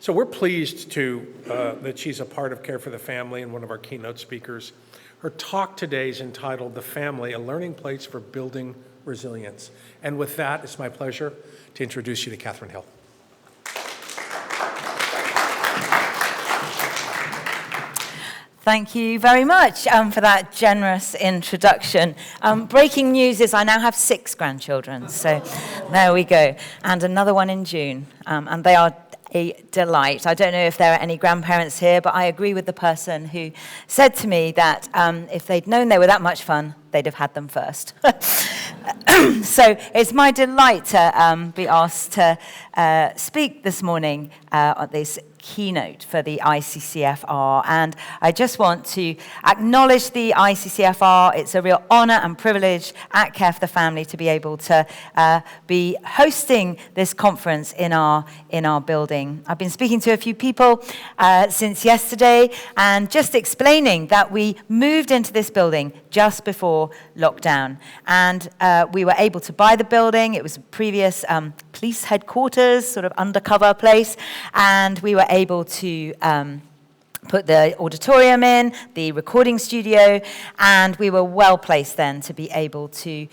So we're pleased that she's a part of Care for the Family and one of our keynote speakers. Her talk today is entitled The Family, a Learning Place for Building Resilience. And with that, it's my pleasure to introduce you to Katharine Hill. Thank you very much for that generous introduction. Breaking news is I now have 6 grandchildren, so there we go. And another one in June, and they are a delight. I don't know if there are any grandparents here, but I agree with the person who said to me that if they'd known they were that much fun, they'd have had them first. So it's my delight to be asked to speak this morning at this keynote for the ICCFR, and I just want to acknowledge the ICCFR. It's a real honor and privilege at Care for the Family to be able to be hosting this conference in our building. I've been speaking to a few people since yesterday and just explaining that we moved into this building just before lockdown, and we were able to buy the building. It was a previous police headquarters, sort of undercover place, and we were able to put the auditorium in, the recording studio, and we were well placed then to be able to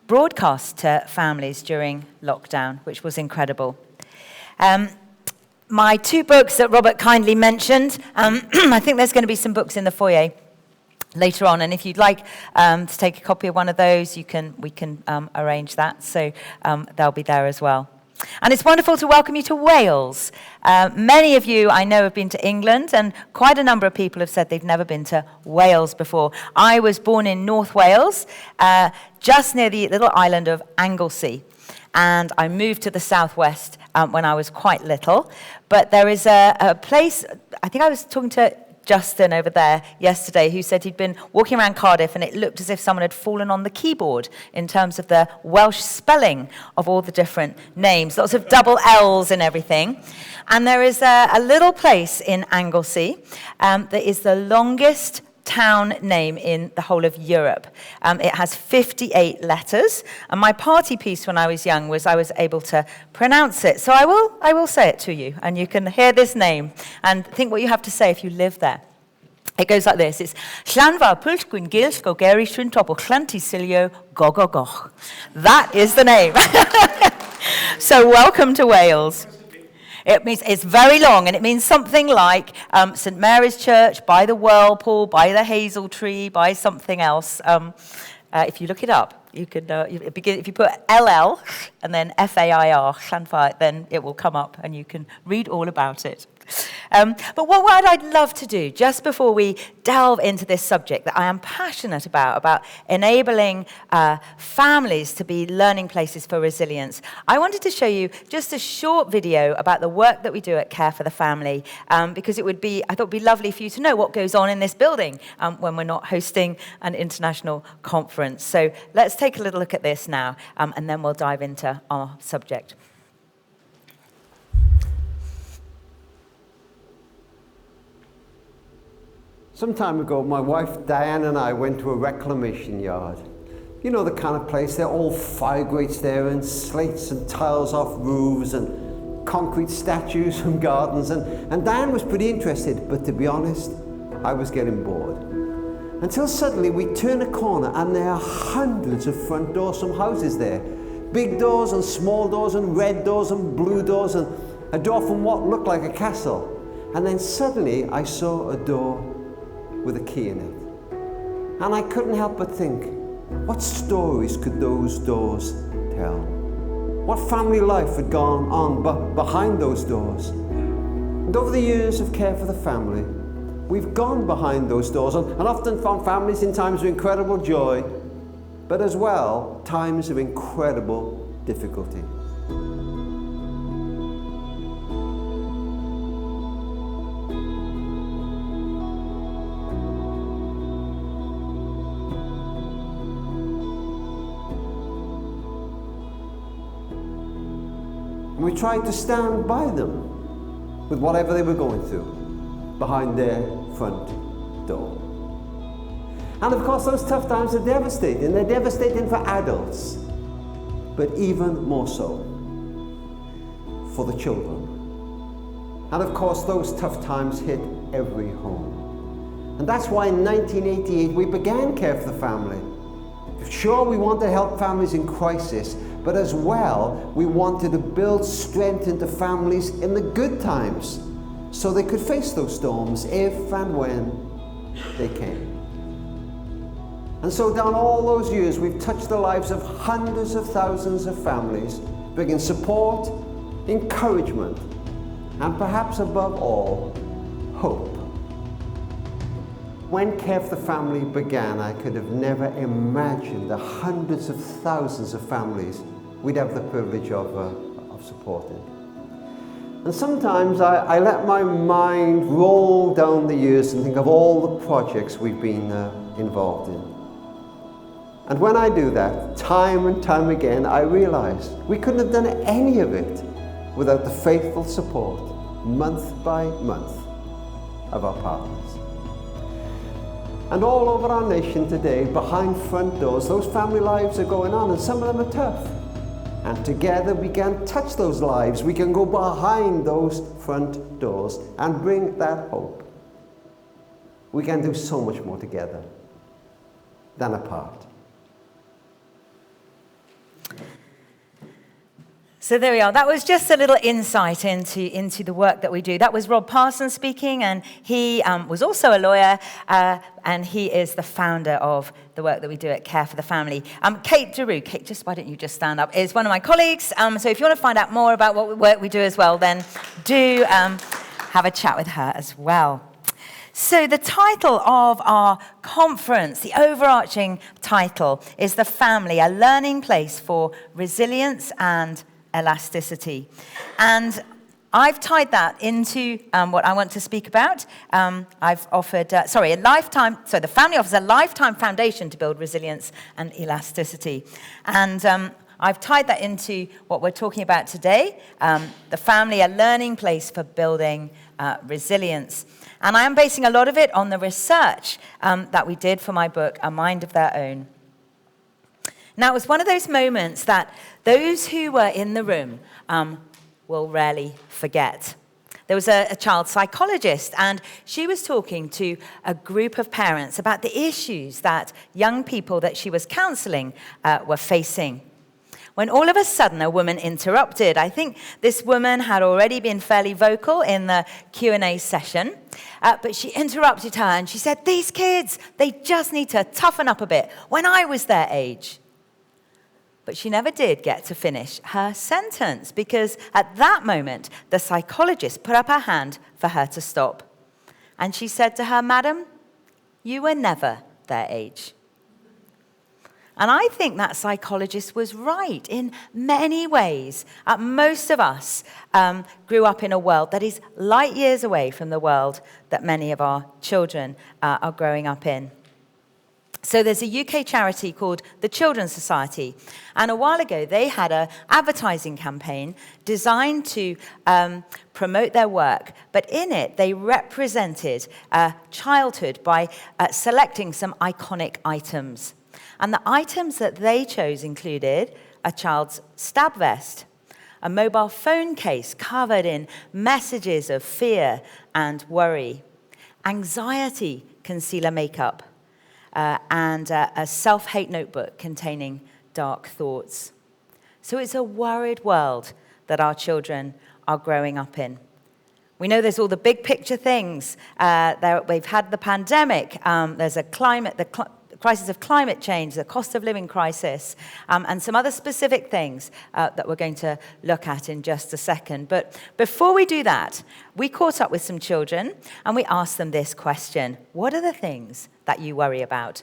broadcast to families during lockdown, which was incredible. My 2 books that Robert kindly mentioned, I think there's going to be some books in the foyer later on, and if you'd like to take a copy of one of those, we can arrange that, so they'll be there as well. And it's wonderful to welcome you to Wales. Many of you, I know, have been to England, and quite a number of people have said they've never been to Wales before. I was born in North Wales, just near the little island of Anglesey, and I moved to the southwest when I was quite little. But there is a place, I think I was talking to Justin over there yesterday, who said he'd been walking around Cardiff and it looked as if someone had fallen on the keyboard in terms of the Welsh spelling of all the different names, lots of double L's and everything. And there is a little place in Anglesey that is the longest town name in the whole of Europe. It has 58 letters, and my party piece when I was young was I was able to pronounce it. So I will say it to you, and you can hear this name and think what you have to say if you live there. It goes like this. It's Llanfa Pwll Gwyn Gylch Go Geri Shwyn Tobl Llanty Silio Go Go Goch. That is the name. So welcome to Wales. It means it's very long, and it means something like St. Mary's Church, by the whirlpool, by the hazel tree, by something else. If you look it up, you could if you put LL and then FAIR, Llanfair, then it will come up, and you can read all about it. But what I'd love to do, just before we delve into this subject that I am passionate about enabling families to be learning places for resilience, I wanted to show you just a short video about the work that we do at Care for the Family, because I thought it would be lovely for you to know what goes on in this building when we're not hosting an international conference. So let's take a little look at this now, and then we'll dive into our subject. Some time ago, my wife Diane and I went to a reclamation yard. You know, the kind of place, there are all fire grates there and slates and tiles off roofs and concrete statues from gardens. And Diane was pretty interested, but to be honest, I was getting bored. Until suddenly we turn a corner and there are hundreds of front doors from houses there. Big doors and small doors and red doors and blue doors and a door from what looked like a castle. And then suddenly I saw a door with a key in it. And I couldn't help but think, what stories could those doors tell? What family life had gone on behind those doors? And over the years of Care for the Family, we've gone behind those doors and often found families in times of incredible joy, but as well, times of incredible difficulty. We tried to stand by them with whatever they were going through behind their front door. And of course, those tough times are devastating. They're devastating for adults, but even more so for the children And of course, those tough times hit every home. And that's why in 1988 we began Care for the Family. Sure, we want to help families in crisis, but as well, we wanted to build strength into families in the good times so they could face those storms if and when they came. And so down all those years, we've touched the lives of hundreds of thousands of families, bringing support, encouragement, and perhaps above all, hope. When Care for the Family began, I could have never imagined the hundreds of thousands of families we'd have the privilege of supporting. And sometimes I let my mind roll down the years and think of all the projects we've been involved in. And when I do that, time and time again, I realize we couldn't have done any of it without the faithful support, month by month, of our partners. And all over our nation today, behind front doors, those family lives are going on, and some of them are tough. And together we can touch those lives. We can go behind those front doors and bring that hope. We can do so much more together than apart. So there we are. That was just a little insight into the work that we do. That was Rob Parsons speaking, and he was also a lawyer, and he is the founder of the work that we do at Care for the Family. Kate Giroux, Kate, why don't you just stand up, is one of my colleagues. So if you want to find out more about what work we do as well, then do have a chat with her as well. So the title of our conference, the overarching title, is The Family, a Learning Place for Resilience and Elasticity. And I've tied that into what I want to speak about. I've offered, the family offers a lifetime foundation to build resilience and elasticity. And I've tied that into what we're talking about today, the family, a learning place for building resilience. And I am basing a lot of it on the research that we did for my book, A Mind of Their Own. Now, it was one of those moments that those who were in the room will rarely forget. There was a child psychologist, and she was talking to a group of parents about the issues that young people that she was counseling were facing. When all of a sudden a woman interrupted. I think this woman had already been fairly vocal in the Q&A session, but she interrupted her and she said, "These kids, they just need to toughen up a bit. When I was their age." But she never did get to finish her sentence because at that moment, the psychologist put up her hand for her to stop. And she said to her, "Madam, you were never their age." And I think that psychologist was right in many ways. Most of us grew up in a world that is light years away from the world that many of our children are growing up in. So there's a UK charity called the Children's Society. And a while ago, they had an advertising campaign designed to promote their work. But in it, they represented childhood by selecting some iconic items. And the items that they chose included a child's stab vest, a mobile phone case covered in messages of fear and worry, anxiety concealer makeup, and a self-hate notebook containing dark thoughts. So it's a worried world that our children are growing up in. We know there's all the big picture things. We've had the pandemic. There's the crisis of climate change, the cost of living crisis, and some other specific things that we're going to look at in just a second. But before we do that, we caught up with some children and we asked them this question: what are the things that you worry about?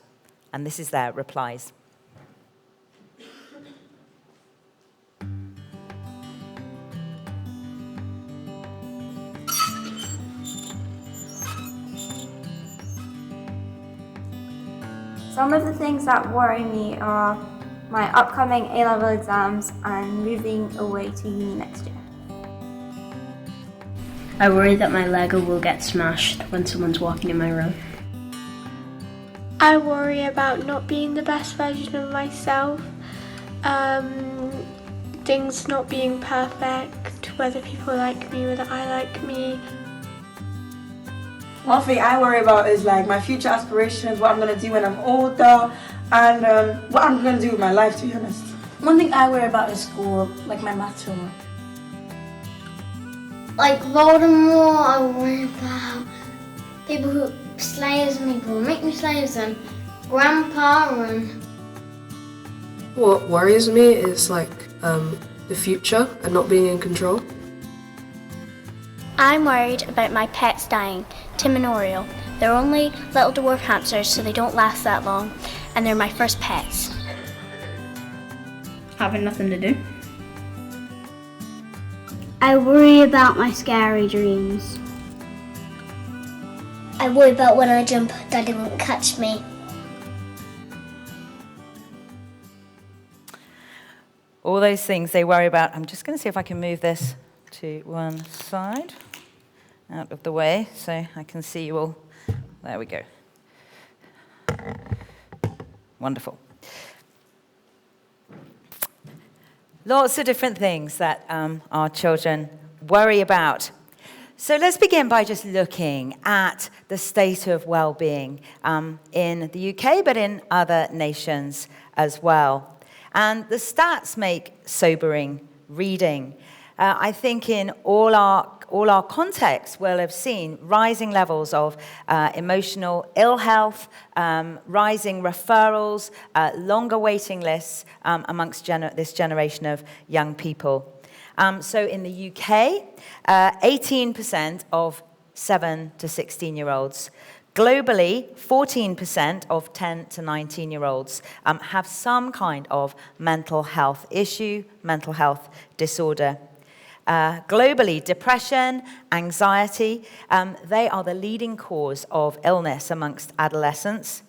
And this is their replies. Some of the things that worry me are my upcoming A-level exams and moving away to uni next year. I worry that my Lego will get smashed when someone's walking in my room. I worry about not being the best version of myself, things not being perfect, whether people like me, whether I like me. One thing I worry about is like my future aspirations, what I'm gonna do when I'm older, and what I'm gonna do with my life, to be honest. One thing I worry about is school, like my maths homework. Like Voldemort, I worry about people who slaves me, people who make me slaves, and Grandpa and... What worries me is like the future and not being in control. I'm worried about my pets dying, Tim and Oriole. They're only little dwarf hamsters, so they don't last that long, and they're my first pets. Having nothing to do. I worry about my scary dreams. I worry about when I jump, Daddy won't catch me. All those things they worry about. I'm just going to see if I can move this to one side, out of the way, so I can see you all. There we go. Wonderful. Lots of different things that our children worry about. So let's begin by just looking at the state of well-being in the UK, but in other nations as well. And the stats make sobering reading. I think in all our contexts, we'll have seen rising levels of emotional ill health, rising referrals, longer waiting lists amongst this generation of young people. So in the UK, 18% of 7 to 16-year-olds. Globally, 14% of 10 to 19-year-olds have some kind of mental health issue, mental health disorder. Globally, depression, anxiety, they are the leading cause of illness amongst adolescents.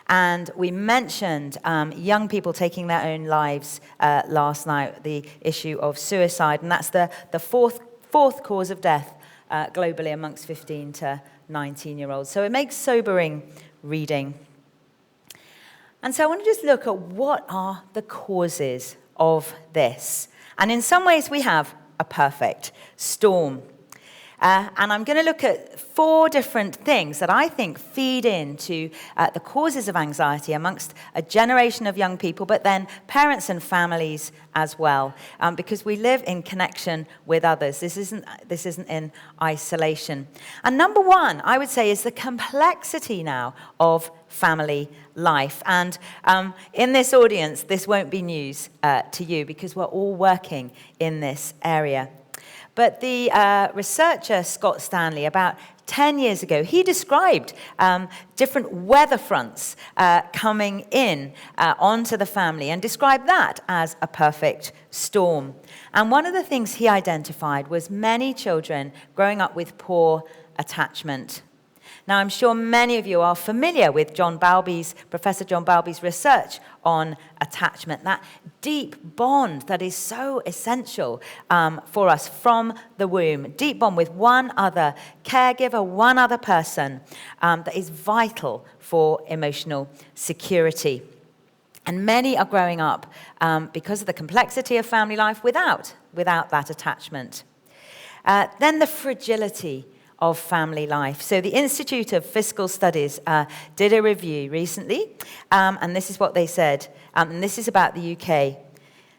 And we mentioned young people taking their own lives last night, the issue of suicide, and that's the fourth cause of death globally amongst 15 to 19-year-olds. So it makes sobering reading. And so I want to just look at what are the causes of this. And in some ways we have a perfect storm. And I'm going to look at 4 different things that I think feed into the causes of anxiety amongst a generation of young people, but then parents and families as well, because we live in connection with others. This isn't in isolation. And number 1, I would say, is the complexity now of family life. And in this audience, this won't be news to you because we're all working in this area. But the researcher, Scott Stanley, about 10 years ago, he described different weather fronts coming in onto the family and described that as a perfect storm. And one of the things he identified was many children growing up with poor attachment. Now, I'm sure many of you are familiar with Professor John Balby's research on attachment, that deep bond that is so essential for us from the womb, deep bond with one other caregiver, one other person that is vital for emotional security. And many are growing up because of the complexity of family life without that attachment. Then the fragility of family life. So the Institute of Fiscal Studies did a review recently, and this is what they said, and this is about the UK.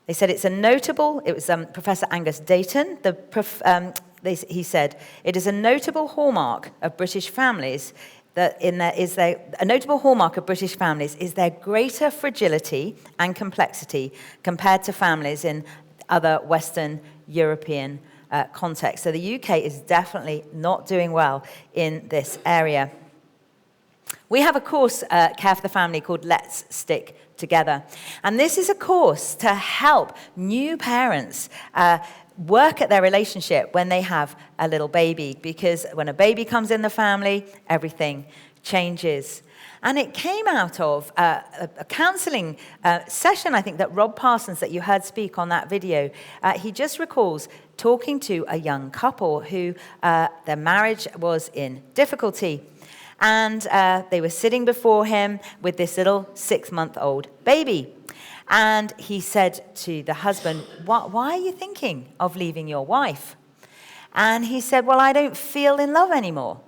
They said it was Professor Angus Dayton, he said, it is a notable hallmark of British families a notable hallmark of British families is their greater fragility and complexity compared to families in other Western European context. So the UK is definitely not doing well in this area. We have a course, Care for the Family, called Let's Stick Together. And this is a course to help new parents work at their relationship when they have a little baby, because when a baby comes in the family, everything changes. And it came out of a counselling session, I think, that Rob Parsons, that you heard speak on that video, he just recalls talking to a young couple who their marriage was in difficulty. And they were sitting before him with this little 6-month-old baby. And he said to the husband, why are you thinking of leaving your wife? And he said, well, I don't feel in love anymore.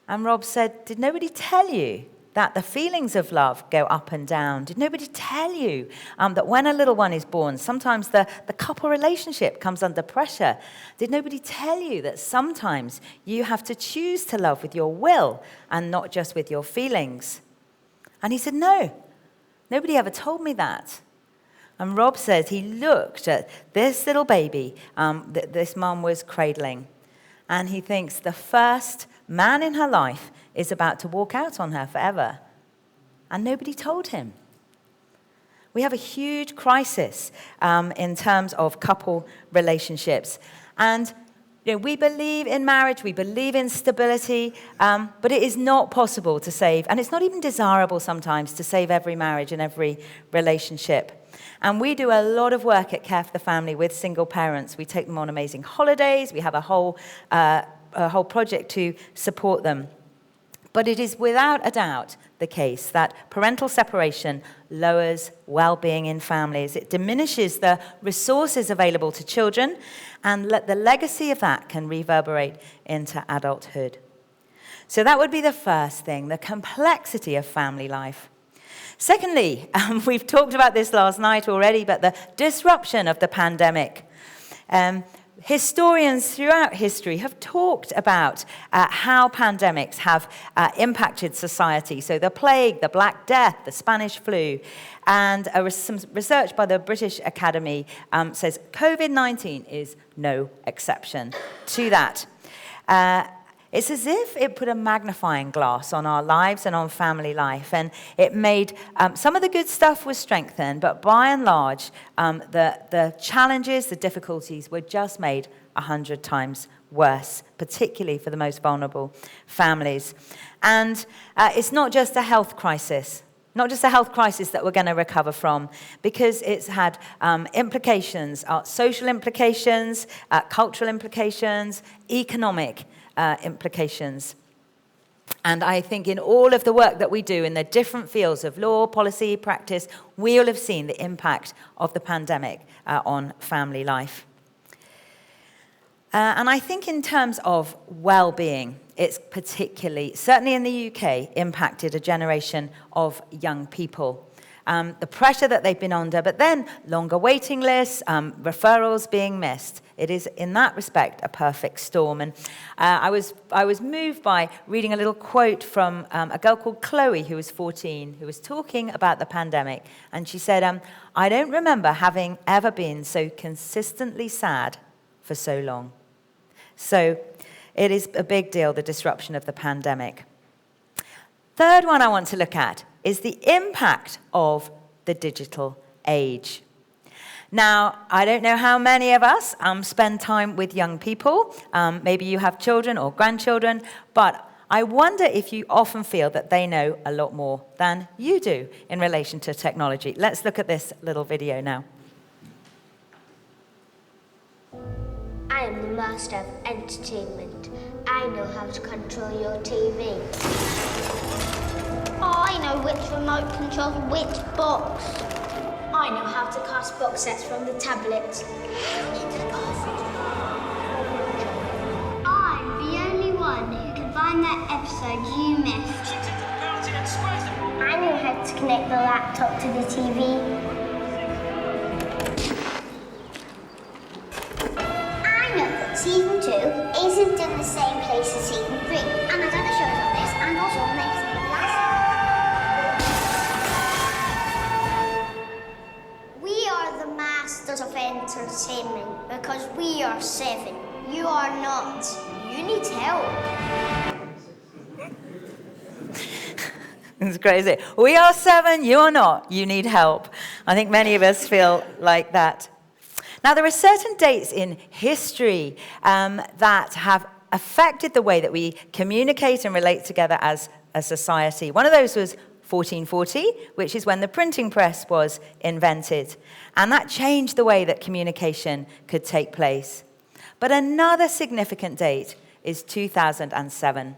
And Rob said, did nobody tell you that the feelings of love go up and down? Did nobody tell you that when a little one is born, sometimes the couple relationship comes under pressure? Did nobody tell you that sometimes you have to choose to love with your will and not just with your feelings? And he said, no, nobody ever told me that. And Rob says he looked at this little baby that this mum was cradling, and he thinks the first man in her life is about to walk out on her forever. And nobody told him. We have a huge crisis in terms of couple relationships. And we believe in marriage, we believe in stability, but it is not possible to save, and it's not even desirable sometimes to save every marriage and every relationship. And we do a lot of work at Care for the Family with single parents. We take them on amazing holidays. We have a whole project to support them. But it is without a doubt the case that parental separation lowers well-being in families. It diminishes the resources available to children, and the legacy of that can reverberate into adulthood. So that would be the first thing, the complexity of family life. Secondly, we've talked about this last night already, but the disruption of the pandemic. Historians throughout history have talked about how pandemics have impacted society. So the plague, the Black Death, the Spanish flu, and some research by the British Academy says COVID-19 is no exception to that. It's as if it put a magnifying glass on our lives and on family life, and it made some of the good stuff was strengthened, but by and large, the challenges, the difficulties were just made 100 times worse, particularly for the most vulnerable families. And it's not just a health crisis. Not just a health crisis that we're going to recover from, because it's had implications, social implications, cultural implications, economic implications. And I think in all of the work that we do in the different fields of law, policy, practice, we all have seen the impact of the pandemic on family life. And I think in terms of well-being, it's particularly, certainly in the UK, impacted a generation of young people. The pressure that they've been under, but then longer waiting lists, referrals being missed. It is, in that respect, a perfect storm. And I was moved by reading a little quote from a girl called Chloe, who was 14, who was talking about the pandemic. And she said, I don't remember having ever been so consistently sad for so long. So it is a big deal, the disruption of the pandemic. Third one I want to look at is the impact of the digital age. Now, I don't know how many of us spend time with young people. Maybe you have children or grandchildren, but I wonder if you often feel that they know a lot more than you do in relation to technology. Let's look at this little video now. I am the master of entertainment. I know how to control your TV. I know which remote controls which box. I know how to cast box sets from the tablet. I'm the only one who can find that episode you missed. I know how to connect the laptop to the TV. I know that season 2 isn't in the same place as season 3, and I've done the shows on this and also on next. We are the masters of entertainment because we are 7. You are not. You need help. It's crazy. We are 7, you are not. You need help. I think many of us feel like that. Now, there are certain dates in history that have affected the way that we communicate and relate together as a society. One of those was 1440, which is when the printing press was invented. And that changed the way that communication could take place. But another significant date is 2007.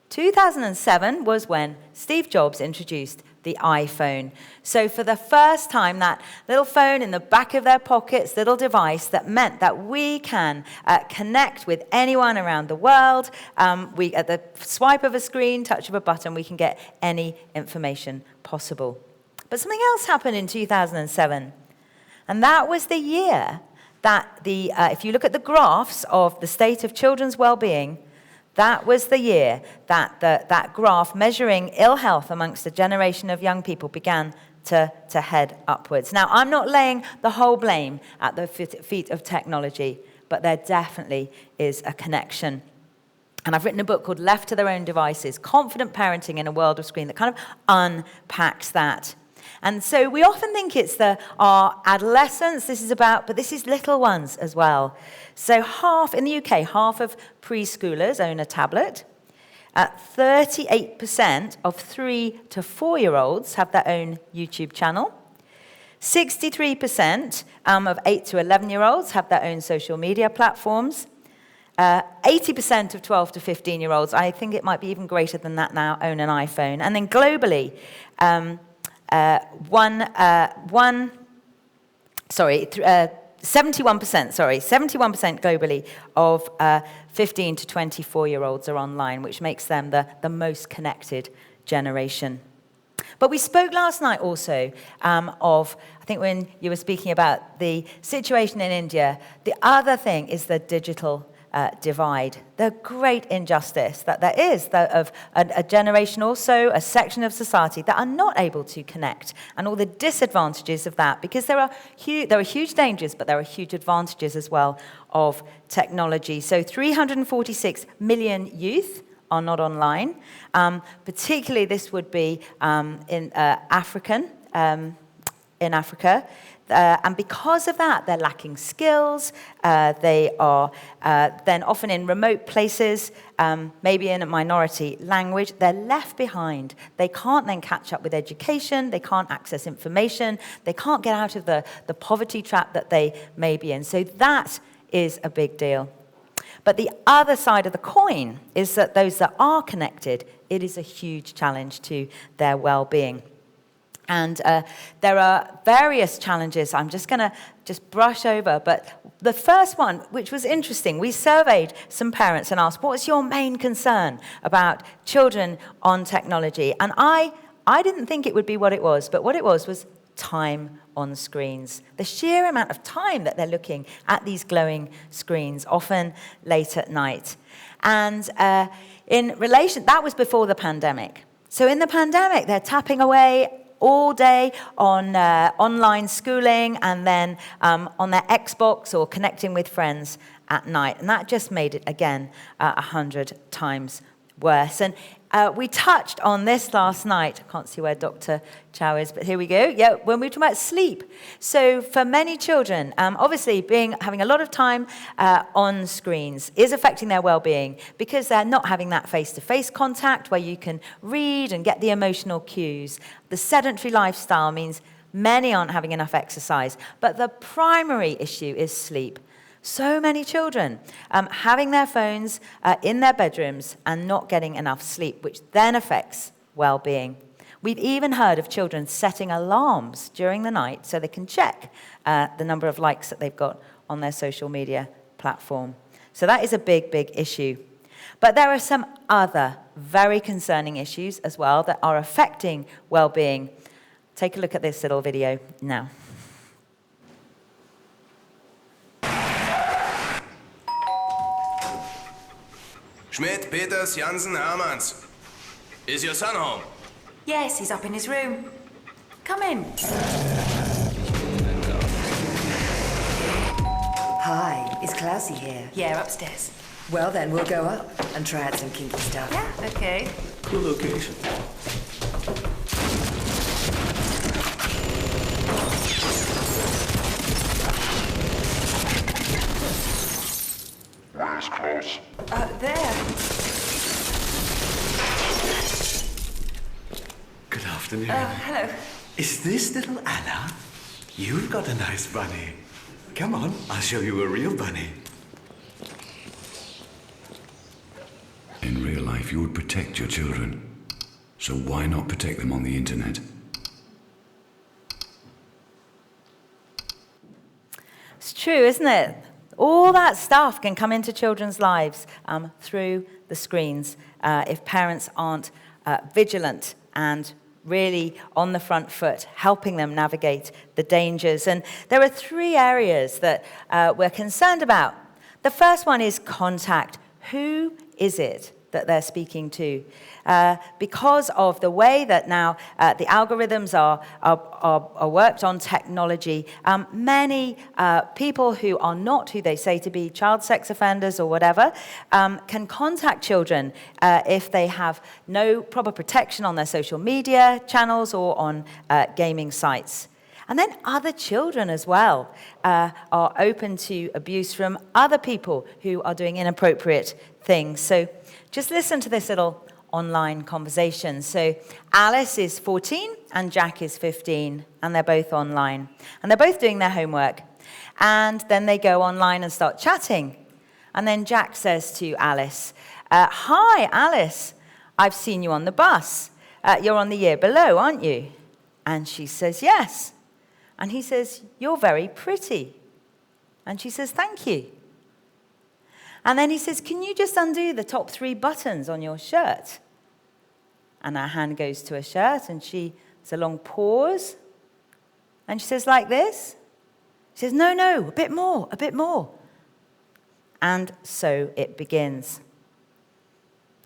2007 was when Steve Jobs introduced the iPhone. So for the first time, that little phone in the back of their pockets, little device that meant that we can connect with anyone around the world. At the swipe of a screen, touch of a button, we can get any information possible. But something else happened in 2007, and that was the year that if you look at the graphs of the state of children's well-being, that was the year that that graph measuring ill health amongst a generation of young people began to head upwards. Now, I'm not laying the whole blame at the feet of technology, but there definitely is a connection. And I've written a book called Left to Their Own Devices, Confident Parenting in a World of Screen, that kind of unpacks that. And so we often think it's our adolescents this is about, but this is little ones as well. So in the UK, half of preschoolers own a tablet. 38% of 3 to 4-year-olds have their own YouTube channel. 63% of 8 to 11-year-olds have their own social media platforms. 80% of 12 to 15-year-olds, I think it might be even greater than that now, own an iPhone. And then globally, 71% globally of 15 to 24-year-olds are online, which makes them the most connected generation. But we spoke last night also of, I think when you were speaking about the situation in India, the other thing is the digital divide, the great injustice that there is of a generation, also a section of society that are not able to connect, and all the disadvantages of that, because there are huge dangers, but there are huge advantages as well of technology. So 346 million youth are not online. Particularly this would be in Africa. And because of that, they're lacking skills. They are then often in remote places, maybe in a minority language. They're left behind. They can't then catch up with education. They can't access information. They can't get out of the poverty trap that they may be in. So that is a big deal. But the other side of the coin is that those that are connected, it is a huge challenge to their well-being. And there are various challenges I'm just going to brush over. But the first one, which was interesting, we surveyed some parents and asked, what's your main concern about children on technology? And I didn't think it would be what it was, but what it was time on screens. The sheer amount of time that they're looking at these glowing screens, often late at night. And in relation, that was before the pandemic. So in the pandemic, they're tapping away all day on online schooling, and then on their Xbox or connecting with friends at night. And that just made it, again, 100 times worse. And we touched on this last night. I can't see where Dr. Chow is, but here we go. Yeah, when we were talking about sleep. So for many children, obviously having a lot of time on screens is affecting their well-being, because they're not having that face-to-face contact where you can read and get the emotional cues. The sedentary lifestyle means many aren't having enough exercise. But the primary issue is sleep. So many children having their phones in their bedrooms and not getting enough sleep, which then affects well-being. We've even heard of children setting alarms during the night so they can check the number of likes that they've got on their social media platform. So that is a big, big issue. But there are some other very concerning issues as well that are affecting well-being. Take a look at this little video now. Schmidt, Peters, Jansen, Hermanns. Is your son home? Yes, he's up in his room. Come in. Hi, is Klausy here? Yeah, upstairs. Well then, we'll go up and try out some kinky stuff. Yeah, okay. Cool location. Where's Klaus? There. Good afternoon. Hello. Is this little Anna? You've got a nice bunny. Come on, I'll show you a real bunny. In real life, you would protect your children. So why not protect them on the internet? True, isn't it? All that stuff can come into children's lives through the screens if parents aren't vigilant and really on the front foot, helping them navigate the dangers. And there are 3 areas that we're concerned about. The first one is contact. Who is it that they're speaking to? Because of the way that now the algorithms are worked on technology, many people who are not who they say to be, child sex offenders or whatever, can contact children if they have no proper protection on their social media channels or on gaming sites. And then other children as well are open to abuse from other people who are doing inappropriate things. So just listen to this little online conversation. So Alice is 14 and Jack is 15, and they're both online. And they're both doing their homework. And then they go online and start chatting. And then Jack says to Alice, "Hi, Alice, I've seen you on the bus. You're on the year below, aren't you?" And she says, "Yes." And he says, "You're very pretty." And she says, "Thank you." And then he says, "Can you just undo the top 3 buttons on your shirt?" And her hand goes to her shirt, and there's a long pause. And she says, "Like this?" She says, No, a bit more, a bit more. And so it begins.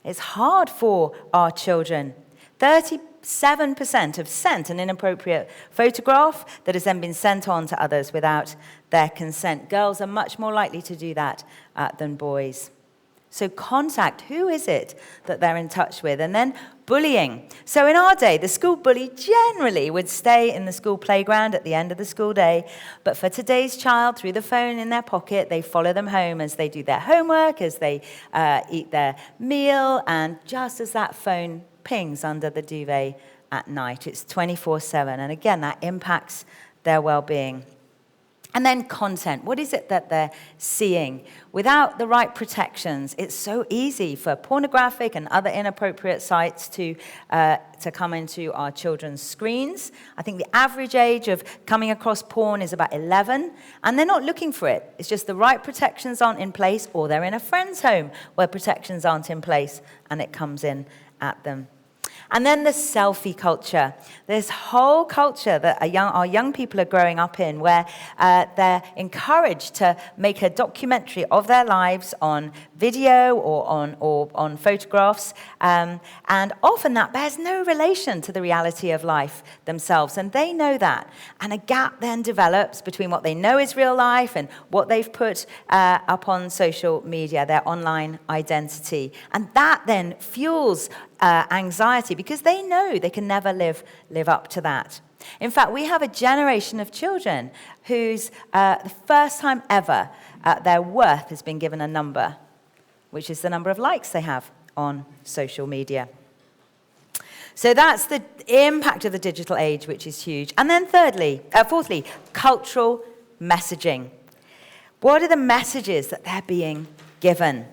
It's hard for our children. 37% have sent an inappropriate photograph that has then been sent on to others without their consent. Girls are much more likely to do that than boys. So contact, who is it that they're in touch with? And then bullying. So in our day, the school bully generally would stay in the school playground at the end of the school day. But for today's child, through the phone in their pocket, they follow them home as they do their homework, as they eat their meal, and just as that phone pings under the duvet at night. It's 24/7. And again, that impacts their well-being. And then content. What is it that they're seeing? Without the right protections, it's so easy for pornographic and other inappropriate sites to come into our children's screens. I think the average age of coming across porn is about 11, and they're not looking for it. It's just the right protections aren't in place, or they're in a friend's home where protections aren't in place, and it comes in at them. And then the selfie culture. This whole culture that our young people are growing up in, where they're encouraged to make a documentary of their lives on video or on photographs. And often that bears no relation to the reality of life themselves. And they know that. And a gap then develops between what they know is real life and what they've put up on social media, their online identity. And that then fuels anxiety, because they know they can never live up to that. In fact, we have a generation of children whose the first time ever their worth has been given a number, which is the number of likes they have on social media. So that's the impact of the digital age, which is huge. And then fourthly, cultural messaging. What are the messages that they're being given?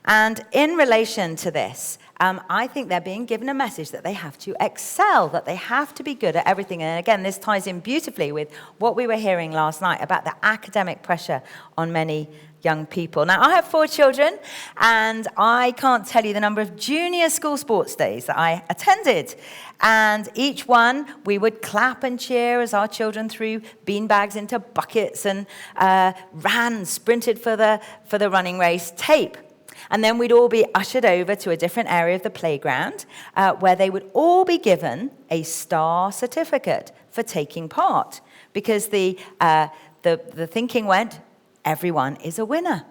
And in relation to this, I think they're being given a message that they have to excel, that they have to be good at everything. And again, this ties in beautifully with what we were hearing last night about the academic pressure on many young people. Now, I have 4 children, and I can't tell you the number of junior school sports days that I attended. And each one, we would clap and cheer as our children threw beanbags into buckets and sprinted for the running race tape. And then we'd all be ushered over to a different area of the playground where they would all be given a star certificate for taking part. Because the thinking went, everyone is a winner.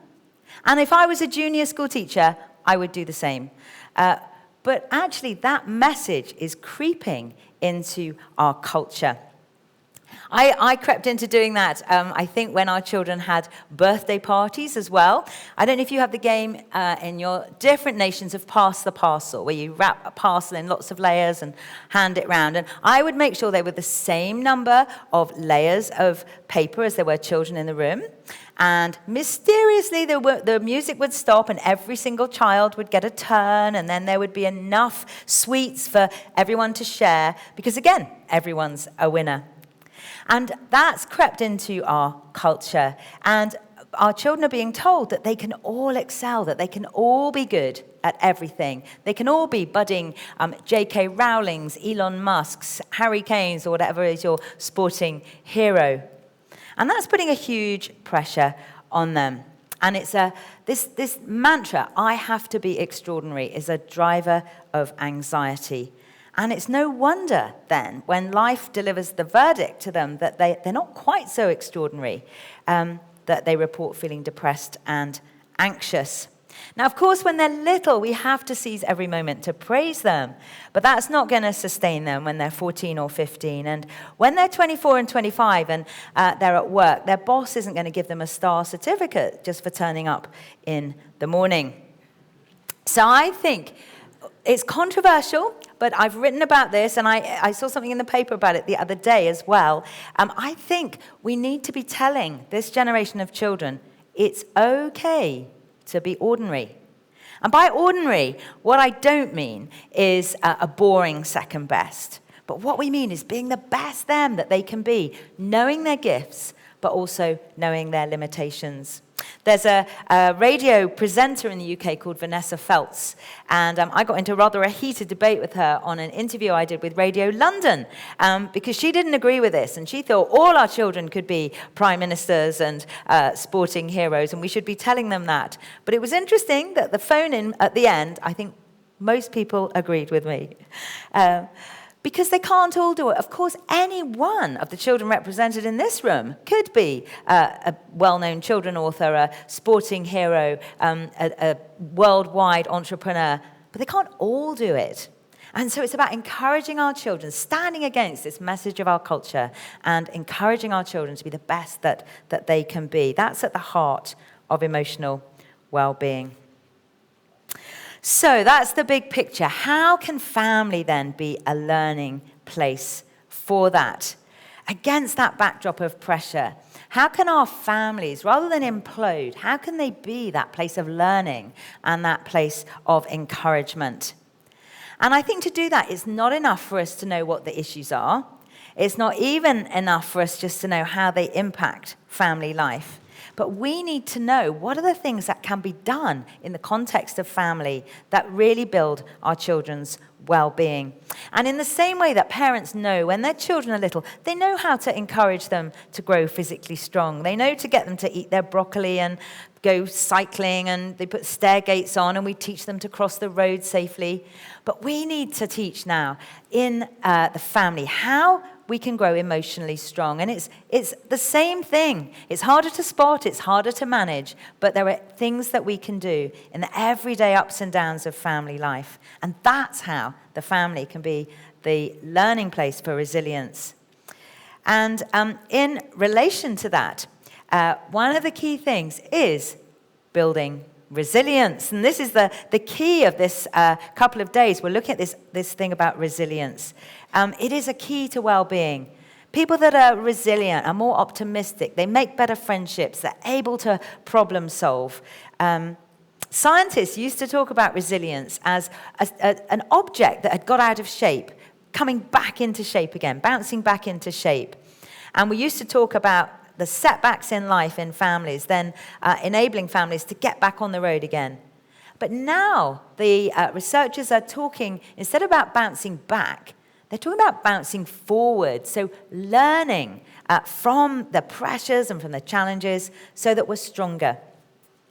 And if I was a junior school teacher, I would do the same. But actually, that message is creeping into our culture. I crept into doing that, I think, when our children had birthday parties as well. I don't know if you have the game in your different nations of Pass the Parcel, where you wrap a parcel in lots of layers and hand it round. And I would make sure they were the same number of layers of paper as there were children in the room. And mysteriously, the music would stop and every single child would get a turn, and then there would be enough sweets for everyone to share, because, again, everyone's a winner. And that's crept into our culture. And our children are being told that they can all excel, that they can all be good at everything. They can all be budding J.K. Rowlings, Elon Musks, Harry Kanes, or whatever is your sporting hero. And that's putting a huge pressure on them. And it's this mantra, I have to be extraordinary, is a driver of anxiety. And it's no wonder then when life delivers the verdict to them that they're not quite so extraordinary, that they report feeling depressed and anxious. Now, of course, when they're little, we have to seize every moment to praise them. But that's not going to sustain them when they're 14 or 15. And when they're 24 and 25 and they're at work, their boss isn't going to give them a star certificate just for turning up in the morning. So I think it's controversial, but I've written about this, and I saw something in the paper about it the other day as well. I think we need to be telling this generation of children it's okay to be ordinary. And by ordinary, what I don't mean is a boring second best. But what we mean is being the best them that they can be, knowing their gifts, but also knowing their limitations. There's a radio presenter in the UK called Vanessa Feltz, and I got into rather a heated debate with her on an interview I did with Radio London, because she didn't agree with this, and she thought all our children could be prime ministers and sporting heroes, and we should be telling them that. But it was interesting that the phone-in at the end, I think most people agreed with me. Because they can't all do it. Of course, any one of the children represented in this room could be a well-known children author, a sporting hero, a worldwide entrepreneur, but they can't all do it. And so it's about encouraging our children, standing against this message of our culture and encouraging our children to be the best that they can be. That's at the heart of emotional well-being. So that's the big picture. How can family then be a learning place for that? Against that backdrop of pressure, how can our families, rather than implode, how can they be that place of learning and that place of encouragement? And I think to do that, it's not enough for us to know what the issues are. It's not even enough for us just to know how they impact family life. But we need to know what are the things that can be done in the context of family that really build our children's well-being. And in the same way that parents know when their children are little, they know how to encourage them to grow physically strong. They know to get them to eat their broccoli and go cycling, and they put stair gates on, and we teach them to cross the road safely. But we need to teach now in the family how we can grow emotionally strong. And it's the same thing. It's harder to spot, it's harder to manage, but there are things that we can do in the everyday ups and downs of family life. And that's how the family can be the learning place for resilience. And in relation to that, one of the key things is building resilience. And this is the key of this couple of days. We're looking at this thing about resilience. It is a key to well-being. People that are resilient are more optimistic. They make better friendships. They're able to problem solve. Scientists used to talk about resilience as an object that had got out of shape, coming back into shape again, bouncing back into shape. And we used to talk about the setbacks in life in families, then enabling families to get back on the road again. But now the researchers are talking, instead of about bouncing back, they're talking about bouncing forward, so learning from the pressures and from the challenges so that we're stronger.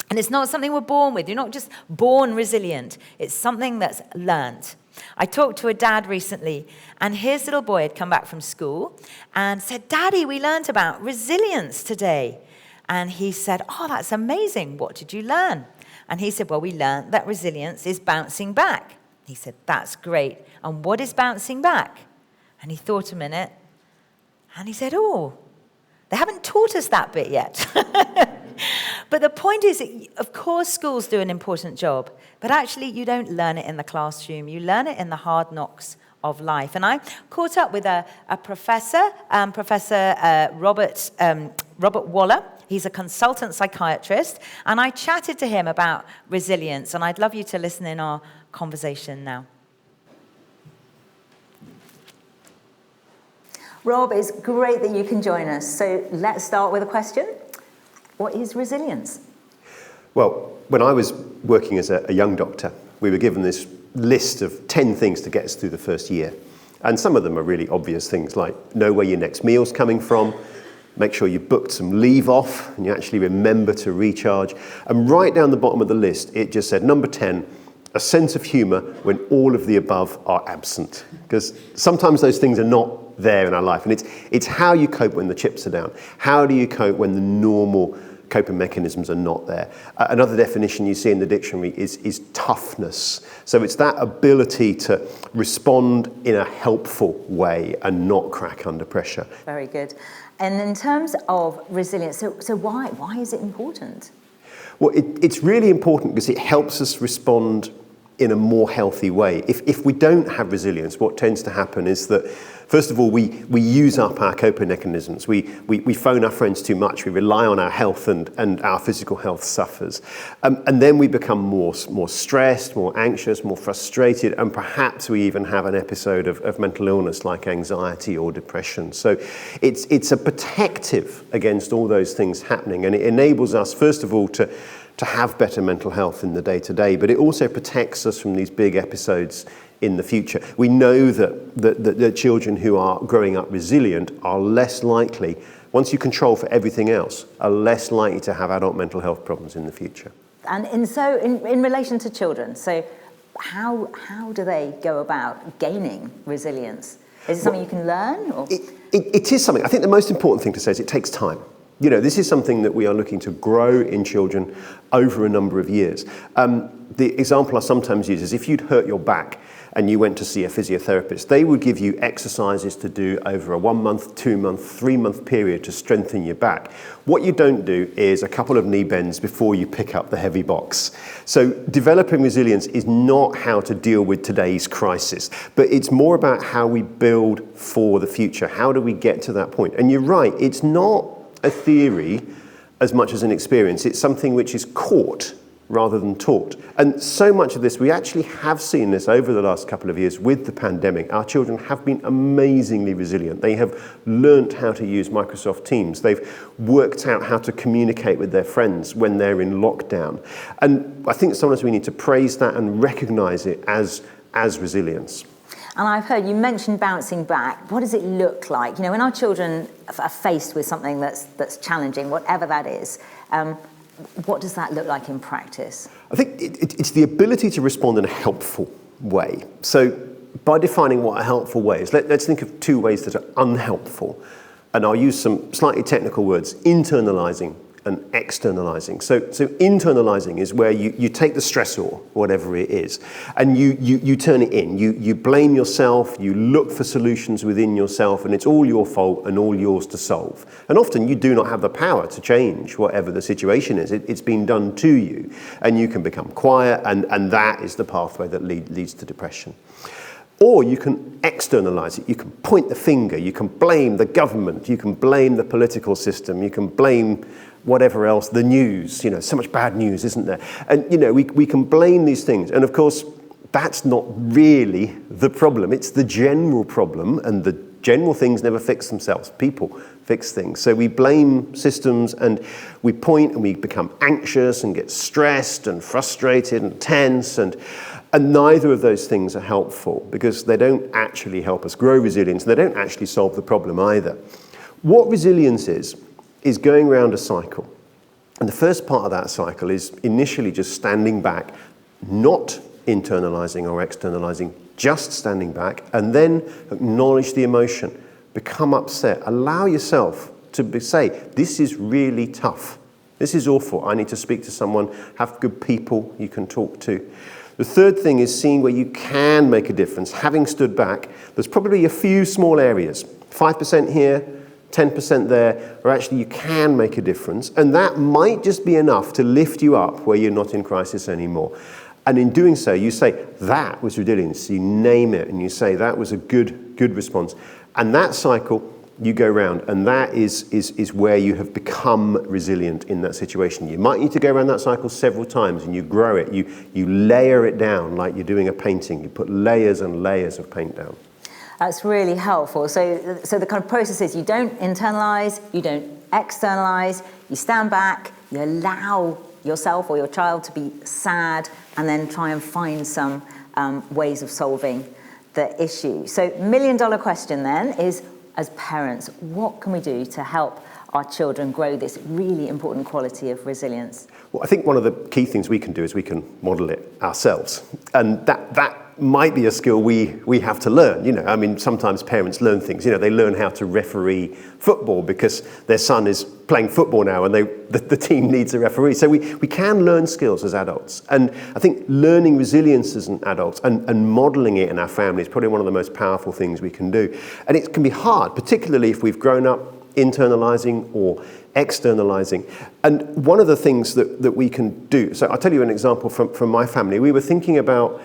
And it's not something we're born with. You're not just born resilient. It's something that's learnt. I talked to a dad recently, and his little boy had come back from school and said, "Daddy, we learned about resilience today." And he said, "Oh, that's amazing. What did you learn?" And he said, "Well, we learned that resilience is bouncing back." He said, "That's great. And what is bouncing back?" And he thought a minute, and he said, "Oh, they haven't taught us that bit yet." But the point is, of course, schools do an important job, but actually you don't learn it in the classroom. You learn it in the hard knocks of life. And I caught up with a professor, Professor Robert Waller. He's a consultant psychiatrist, and I chatted to him about resilience, and I'd love you to listen in our conversation now. Rob, it's great that you can join us. So let's start with a question. What is resilience? Well, when I was working as a young doctor, we were given this list of 10 things to get us through the first year. And some of them are really obvious things like know where your next meal's coming from, make sure you booked some leave off and you actually remember to recharge. And right down the bottom of the list, it just said, number 10, a sense of humour when all of the above are absent. Because sometimes those things are not there in our life. And it's how you cope when the chips are down. How do you cope when the normal coping mechanisms are not there? Another definition you see in the dictionary is toughness. So it's that ability to respond in a helpful way and not crack under pressure. Very good. And in terms of resilience, so why is it important? Well, it's really important because it helps us respond in a more healthy way. If we don't have resilience, what tends to happen is that, first of all, we use up our coping mechanisms. We phone our friends too much. We rely on our health and our physical health suffers. And then we become more stressed, more anxious, more frustrated, and perhaps we even have an episode of mental illness like anxiety or depression. So it's a protective against all those things happening, and it enables us, first of all, to have better mental health in the day-to-day, but it also protects us from these big episodes in the future. We know that children who are growing up resilient are less likely, once you control for everything else, are less likely to have adult mental health problems in the future. And in relation to children, so how do they go about gaining resilience? Is it something you can learn? Or? It is something. I think the most important thing to say is it takes time. You know, this is something that we are looking to grow in children over a number of years. The example I sometimes use is if you'd hurt your back and you went to see a physiotherapist, they would give you exercises to do over a 1 month, 2 month, 3 month period to strengthen your back. What you don't do is a couple of knee bends before you pick up the heavy box. So developing resilience is not how to deal with today's crisis, but it's more about how we build for the future. How do we get to that point? And you're right, it's not a theory as much as an experience. It's something which is caught rather than taught. And so much of this, we actually have seen this over the last couple of years with the pandemic. Our children have been amazingly resilient. They have learnt how to use Microsoft Teams. They've worked out how to communicate with their friends when they're in lockdown. And I think sometimes we need to praise that and recognise it as resilience. And I've heard you mentioned bouncing back. What does it look like? You know, when our children are faced with something that's challenging, whatever that is, what does that look like in practice? I think it's the ability to respond in a helpful way. So by defining what a helpful way is, let's think of 2 ways that are unhelpful. And I'll use some slightly technical words, internalising and externalizing. So internalizing is where you take the stressor, whatever it is, and you turn it in. You blame yourself, you look for solutions within yourself, and it's all your fault and all yours to solve. And often you do not have the power to change whatever the situation is. It's been done to you, and you can become quiet, and that is the pathway that leads to depression. Or you can externalize it. You can point the finger. You can blame the government. You can blame the political system. You can blame whatever else, the news. You know, so much bad news, isn't there? And, you know, we can blame these things. And, of course, that's not really the problem. It's the general problem, and the general things never fix themselves. People fix things. So we blame systems, and we point, and we become anxious and get stressed and frustrated and tense, and neither of those things are helpful because they don't actually help us grow resilience, and they don't actually solve the problem either. What resilience is going around a cycle. And the first part of that cycle is initially just standing back, not internalizing or externalizing, just standing back, and then acknowledge the emotion, become upset, allow yourself to say, this is really tough. This is awful. I need to speak to someone, have good people you can talk to. The third thing is seeing where you can make a difference. Having stood back, there's probably a few small areas, 5% here, 10% there, where actually you can make a difference. And that might just be enough to lift you up where you're not in crisis anymore. And in doing so, you say, that was resilience. You name it, and you say, that was a good response. And that cycle, you go round, and that is where you have become resilient in that situation. You might need to go around that cycle several times, and you grow it. You layer it down like you're doing a painting. You put layers and layers of paint down. That's really helpful. So the kind of process is you don't internalize, you don't externalize, you stand back, you allow yourself or your child to be sad, and then try and find some ways of solving the issue. So $1 million question then is, as parents, what can we do to help our children grow this really important quality of resilience? Well, I think one of the key things we can do is we can model it ourselves. And that might be a skill we have to learn. I mean, sometimes parents learn things. They learn how to referee football because their son is playing football now and the team needs a referee. So we can learn skills as adults. And I think learning resilience as an adult and modeling it in our family is probably one of the most powerful things we can do. And it can be hard, particularly if we've grown up internalizing or externalizing. And one of the things that we can do, so I'll tell you an example from my family. We were thinking about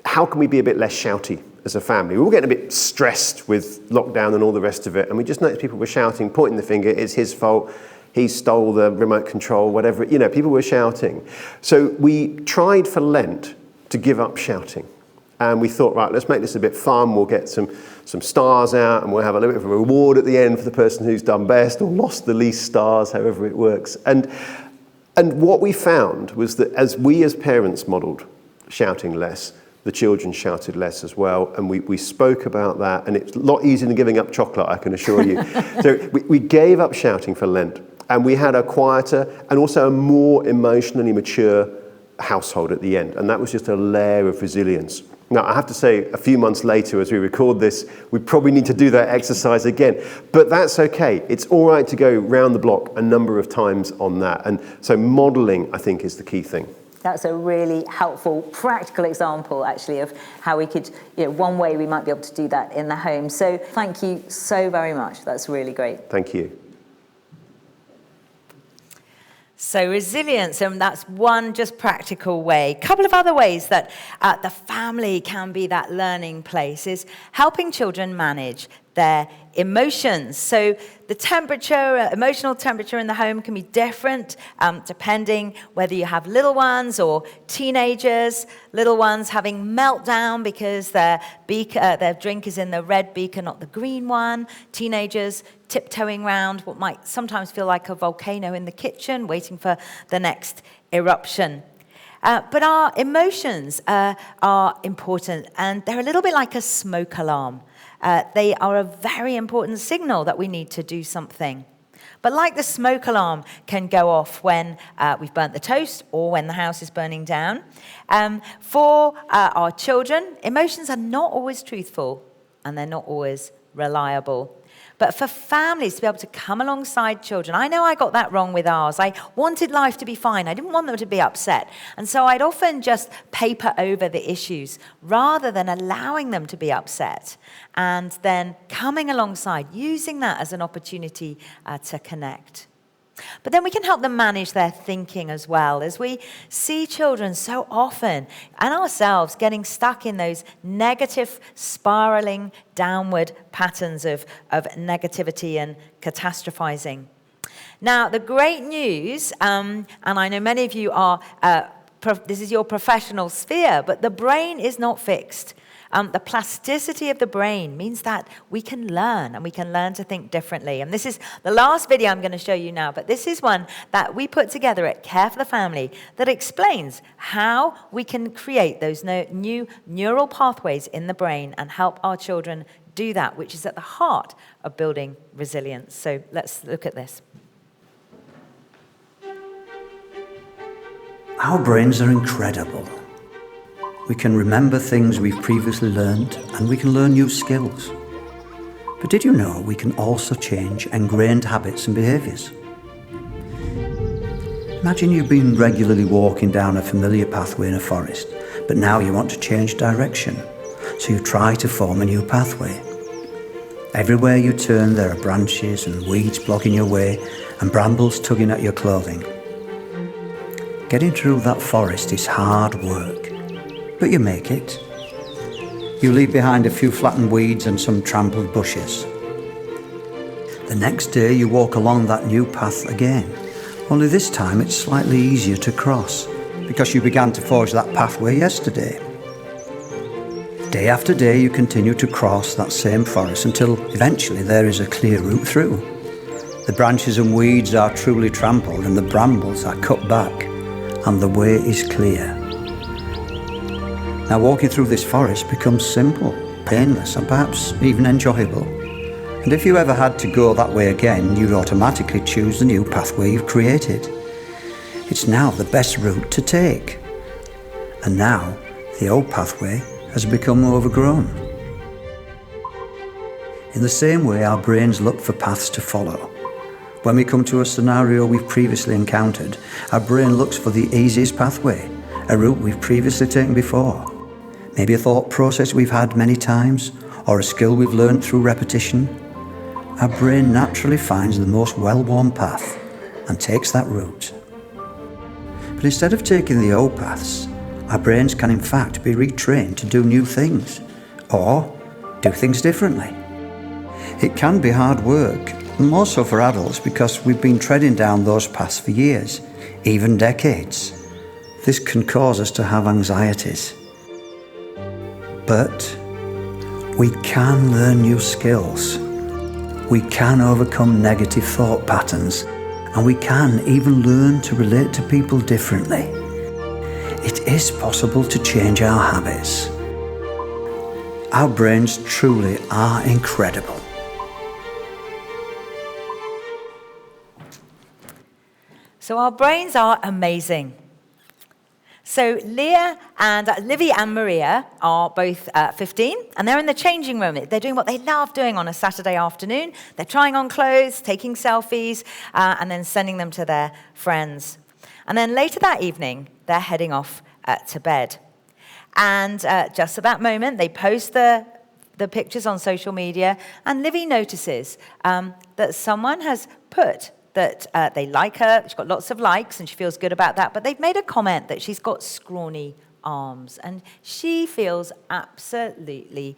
how can we be a bit less shouty as a family. We were getting a bit stressed with lockdown and all the rest of it, and we just noticed people were shouting, pointing the finger, it's his fault, he stole the remote control, whatever, people were shouting. So we tried for Lent to give up shouting. And we thought, right, let's make this a bit fun. We'll get some stars out and we'll have a little bit of a reward at the end for the person who's done best or lost the least stars, however it works. And what we found was that as parents modelled shouting less, the children shouted less as well. And we spoke about that. And it's a lot easier than giving up chocolate, I can assure you. So we gave up shouting for Lent. And we had a quieter and also a more emotionally mature household at the end. And that was just a layer of resilience. Now, I have to say, a few months later, as we record this, we probably need to do that exercise again. But that's okay. It's all right to go round the block a number of times on that. And so modelling, I think, is the key thing. That's a really helpful, practical example, actually, of how we could, one way we might be able to do that in the home. So thank you so very much. That's really great. Thank you. So resilience, and that's one just practical way. A couple of other ways that the family can be that learning place is helping children manage their emotions. So the emotional temperature in the home can be different depending whether you have little ones or teenagers, little ones having meltdown because their drink is in the red beaker, not the green one, teenagers tiptoeing around what might sometimes feel like a volcano in the kitchen, waiting for the next eruption. But our emotions are important, and they're a little bit like a smoke alarm. They are a very important signal that we need to do something. But like the smoke alarm can go off when we've burnt the toast or when the house is burning down, for our children, emotions are not always truthful and they're not always reliable. But for families to be able to come alongside children, I know I got that wrong with ours. I wanted life to be fine. I didn't want them to be upset. And so I'd often just paper over the issues rather than allowing them to be upset and then coming alongside, using that as an opportunity to connect. But then we can help them manage their thinking as well, as we see children so often and ourselves getting stuck in those negative, spiraling downward patterns of negativity and catastrophizing. Now, the great news, and I know many of you are, this is your professional sphere, but the brain is not fixed. The plasticity of the brain means that we can learn, and we can learn to think differently. And this is the last video I'm going to show you now, but this is one that we put together at Care for the Family that explains how we can create those new neural pathways in the brain and help our children do that, which is at the heart of building resilience. So let's look at this. Our brains are incredible. We can remember things we've previously learned, and we can learn new skills. But did you know we can also change ingrained habits and behaviours? Imagine you've been regularly walking down a familiar pathway in a forest, but now you want to change direction, so you try to form a new pathway. Everywhere you turn, there are branches and weeds blocking your way, and brambles tugging at your clothing. Getting through that forest is hard work. But you make it. You leave behind a few flattened weeds and some trampled bushes. The next day you walk along that new path again, only this time it's slightly easier to cross because you began to forge that pathway yesterday. Day after day you continue to cross that same forest until eventually there is a clear route through. The branches and weeds are truly trampled and the brambles are cut back, and the way is clear. Now walking through this forest becomes simple, painless, and perhaps even enjoyable. And if you ever had to go that way again, you'd automatically choose the new pathway you've created. It's now the best route to take. And now the old pathway has become overgrown. In the same way, our brains look for paths to follow. When we come to a scenario we've previously encountered, our brain looks for the easiest pathway, a route we've previously taken before. Maybe a thought process we've had many times, or a skill we've learned through repetition. Our brain naturally finds the most well-worn path and takes that route. But instead of taking the old paths, our brains can in fact be retrained to do new things, or do things differently. It can be hard work, more so for adults because we've been treading down those paths for years, even decades. This can cause us to have anxieties. But we can learn new skills. We can overcome negative thought patterns, and we can even learn to relate to people differently. It is possible to change our habits. Our brains truly are incredible. So our brains are amazing. So Livy and Maria are both 15, and they're in the changing room. They're doing what they love doing on a Saturday afternoon. They're trying on clothes, taking selfies, and then sending them to their friends. And then later that evening, they're heading off to bed. And just at that moment, they post the pictures on social media, and Livy notices that someone has put that they like her. She's got lots of likes, and she feels good about that. But they've made a comment that she's got scrawny arms, and she feels absolutely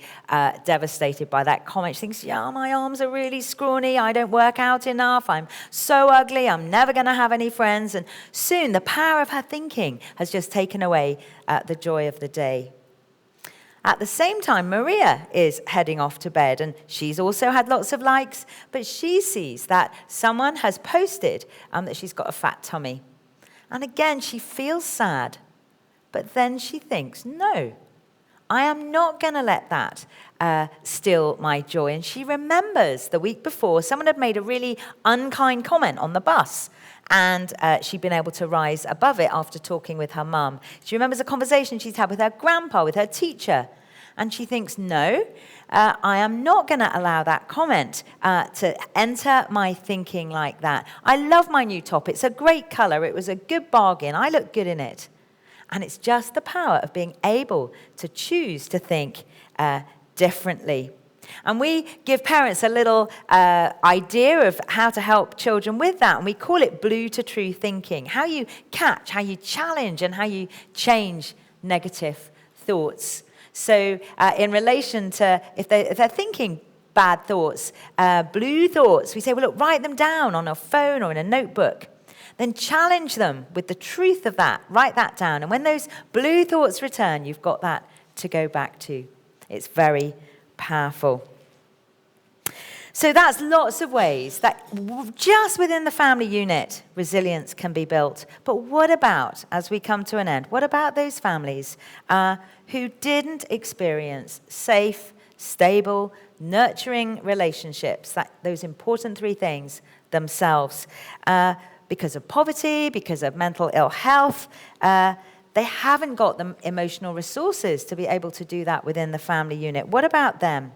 devastated by that comment. She thinks, yeah, my arms are really scrawny. I don't work out enough. I'm so ugly. I'm never going to have any friends. And soon, the power of her thinking has just taken away the joy of the day. At the same time, Maria is heading off to bed, and she's also had lots of likes, but she sees that someone has posted that she's got a fat tummy. And again, she feels sad, but then she thinks, no, I am not going to let that steal my joy. And she remembers the week before, someone had made a really unkind comment on the bus, and she'd been able to rise above it after talking with her mum. She remembers a conversation she's had with her grandpa, with her teacher, and she thinks, no, I am not going to allow that comment to enter my thinking like that. I love my new top. It's a great colour. It was a good bargain. I look good in it. And it's just the power of being able to choose to think differently. And we give parents a little idea of how to help children with that. And we call it blue to true thinking. How you catch, how you challenge, and how you change negative thoughts. So in relation to if they're thinking bad thoughts, blue thoughts, we say, well, look, write them down on a phone or in a notebook. Then challenge them with the truth of that. Write that down. And when those blue thoughts return, you've got that to go back to. It's very powerful. So that's lots of ways that just within the family unit, resilience can be built. But what about, as we come to an end, what about those families who didn't experience safe, stable, nurturing relationships, those important three things themselves, because of poverty, because of mental ill health, they haven't got the emotional resources to be able to do that within the family unit. What about them?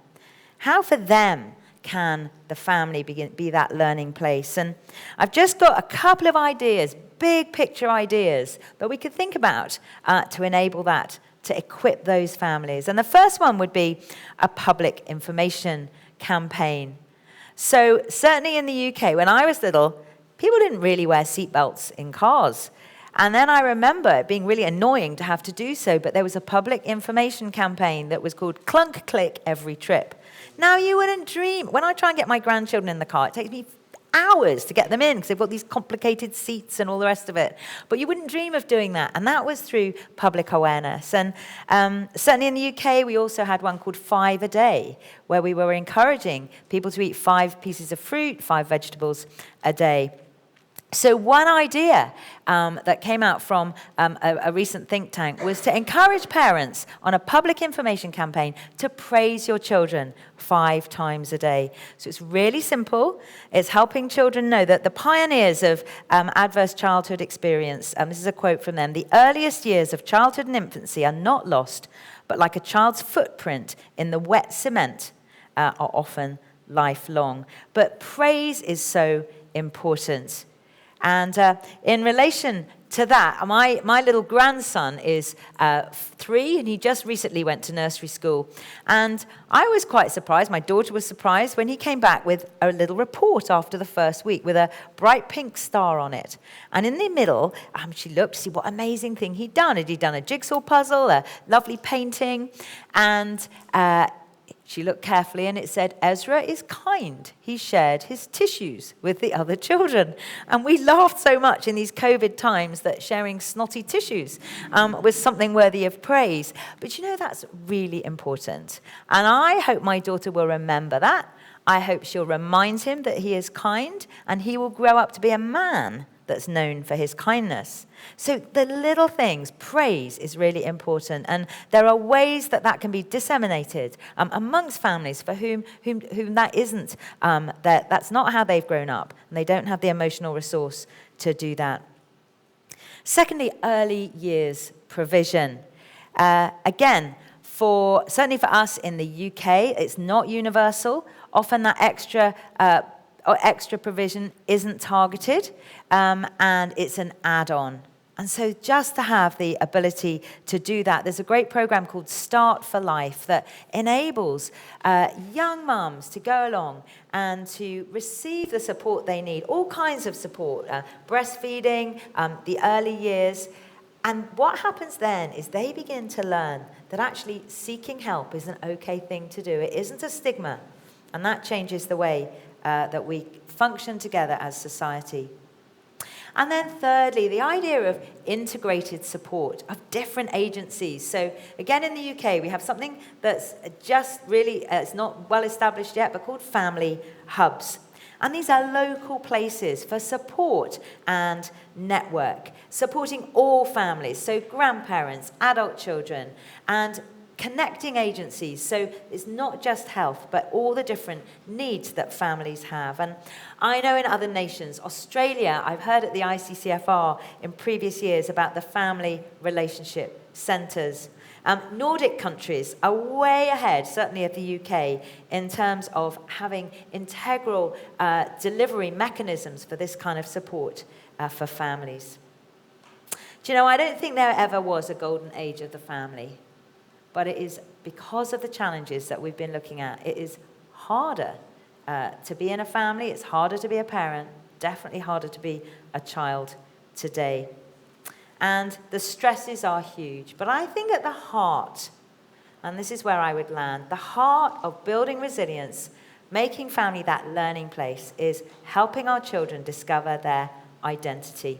How for them can the family be that learning place? And I've just got a couple of ideas, big picture ideas, that we could think about to enable that, to equip those families. And the first one would be a public information campaign. So certainly in the UK, when I was little, people didn't really wear seatbelts in cars. And then I remember it being really annoying to have to do so, but there was a public information campaign that was called Clunk Click Every Trip. Now, you wouldn't dream. When I try and get my grandchildren in the car, it takes me hours to get them in because they've got these complicated seats and all the rest of it. But you wouldn't dream of doing that. And that was through public awareness. And certainly in the UK, we also had one called 5 a Day, where we were encouraging people to eat 5 pieces of fruit, 5 vegetables a day. So one idea that came out from a recent think tank was to encourage parents on a public information campaign to praise your children 5 times a day. So it's really simple. It's helping children know that the pioneers of adverse childhood experience, this is a quote from them, "The earliest years of childhood and infancy are not lost, but like a child's footprint in the wet cement are often lifelong." But praise is so important. And in relation to that, my little grandson is 3, and he just recently went to nursery school. And I was quite surprised, my daughter was surprised, when he came back with a little report after the first week with a bright pink star on it. And in the middle, she looked to see what amazing thing he'd done. Had he done a jigsaw puzzle, a lovely painting? And she looked carefully and it said, "Ezra is kind. He shared his tissues with the other children." And we laughed so much in these COVID times that sharing snotty tissues was something worthy of praise. But that's really important. And I hope my daughter will remember that. I hope she'll remind him that he is kind and he will grow up to be a man that's known for his kindness. So the little things, praise is really important. And there are ways that can be disseminated amongst families for whom that isn't, that's not how they've grown up. And they don't have the emotional resource to do that. Secondly, early years provision. Again, certainly for us in the UK, it's not universal. Often that extra provision isn't targeted, and it's an add-on. And so just to have the ability to do that, there's a great program called Start for Life that enables young mums to go along and to receive the support they need, all kinds of support, breastfeeding, the early years. And what happens then is they begin to learn that actually seeking help is an okay thing to do. It isn't a stigma. And that changes the way that we function together as society. And then thirdly, the idea of integrated support of different agencies. So again, in the UK, we have something that's just really, it's not well established yet, but called family hubs. And these are local places for support and network, supporting all families, so grandparents, adult children, and connecting agencies. So it's not just health, but all the different needs that families have. And I know in other nations, Australia, I've heard at the ICCFR in previous years about the family relationship centres. Nordic countries are way ahead, certainly of the UK, in terms of having integral delivery mechanisms for this kind of support for families. Do you know, I don't think there ever was a golden age of the family. But it is because of the challenges that we've been looking at. It is harder to be in a family. It's harder to be a parent. Definitely harder to be a child today. And the stresses are huge. But I think at the heart, and this is where I would land, the heart of building resilience, making family that learning place, is helping our children discover their identity.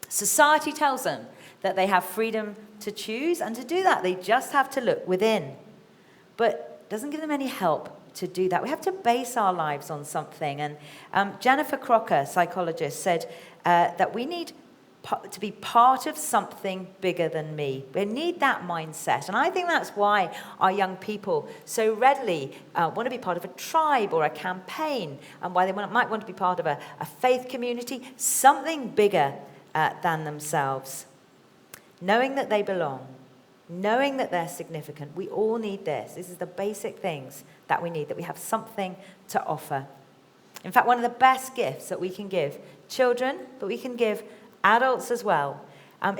Society tells them that they have freedom to choose, and to do that, they just have to look within. But it doesn't give them any help to do that. We have to base our lives on something. And Jennifer Crocker, psychologist, said that we need to be part of something bigger than me. We need that mindset. And I think that's why our young people so readily want to be part of a tribe or a campaign, and why they might want to be part of a faith community, something bigger than themselves. Knowing that they belong, knowing that they're significant. We all need this. This is the basic things that we need, that we have something to offer. In fact, one of the best gifts that we can give children, but we can give adults as well,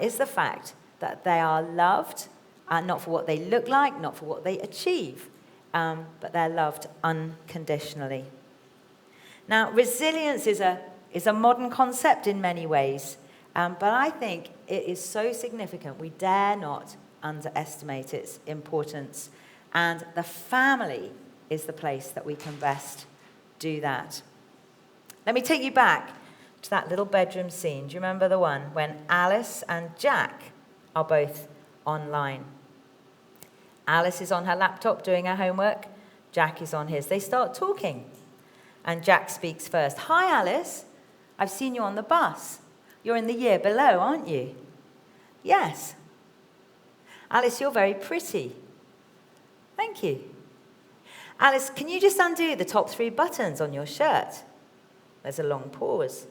is the fact that they are loved, not for what they look like, not for what they achieve, but they're loved unconditionally. Now, resilience is a modern concept in many ways. But I think it is so significant, we dare not underestimate its importance. And the family is the place that we can best do that. Let me take you back to that little bedroom scene. Do you remember the one when Alice and Jack are both online? Alice is on her laptop doing her homework. Jack is on his. They start talking. And Jack speaks first. Hi, Alice. I've seen you on the bus. You're in the year below, aren't you? Yes. Alice, you're very pretty. Thank you. Alice, can you just undo the top 3 buttons on your shirt? There's a long pause.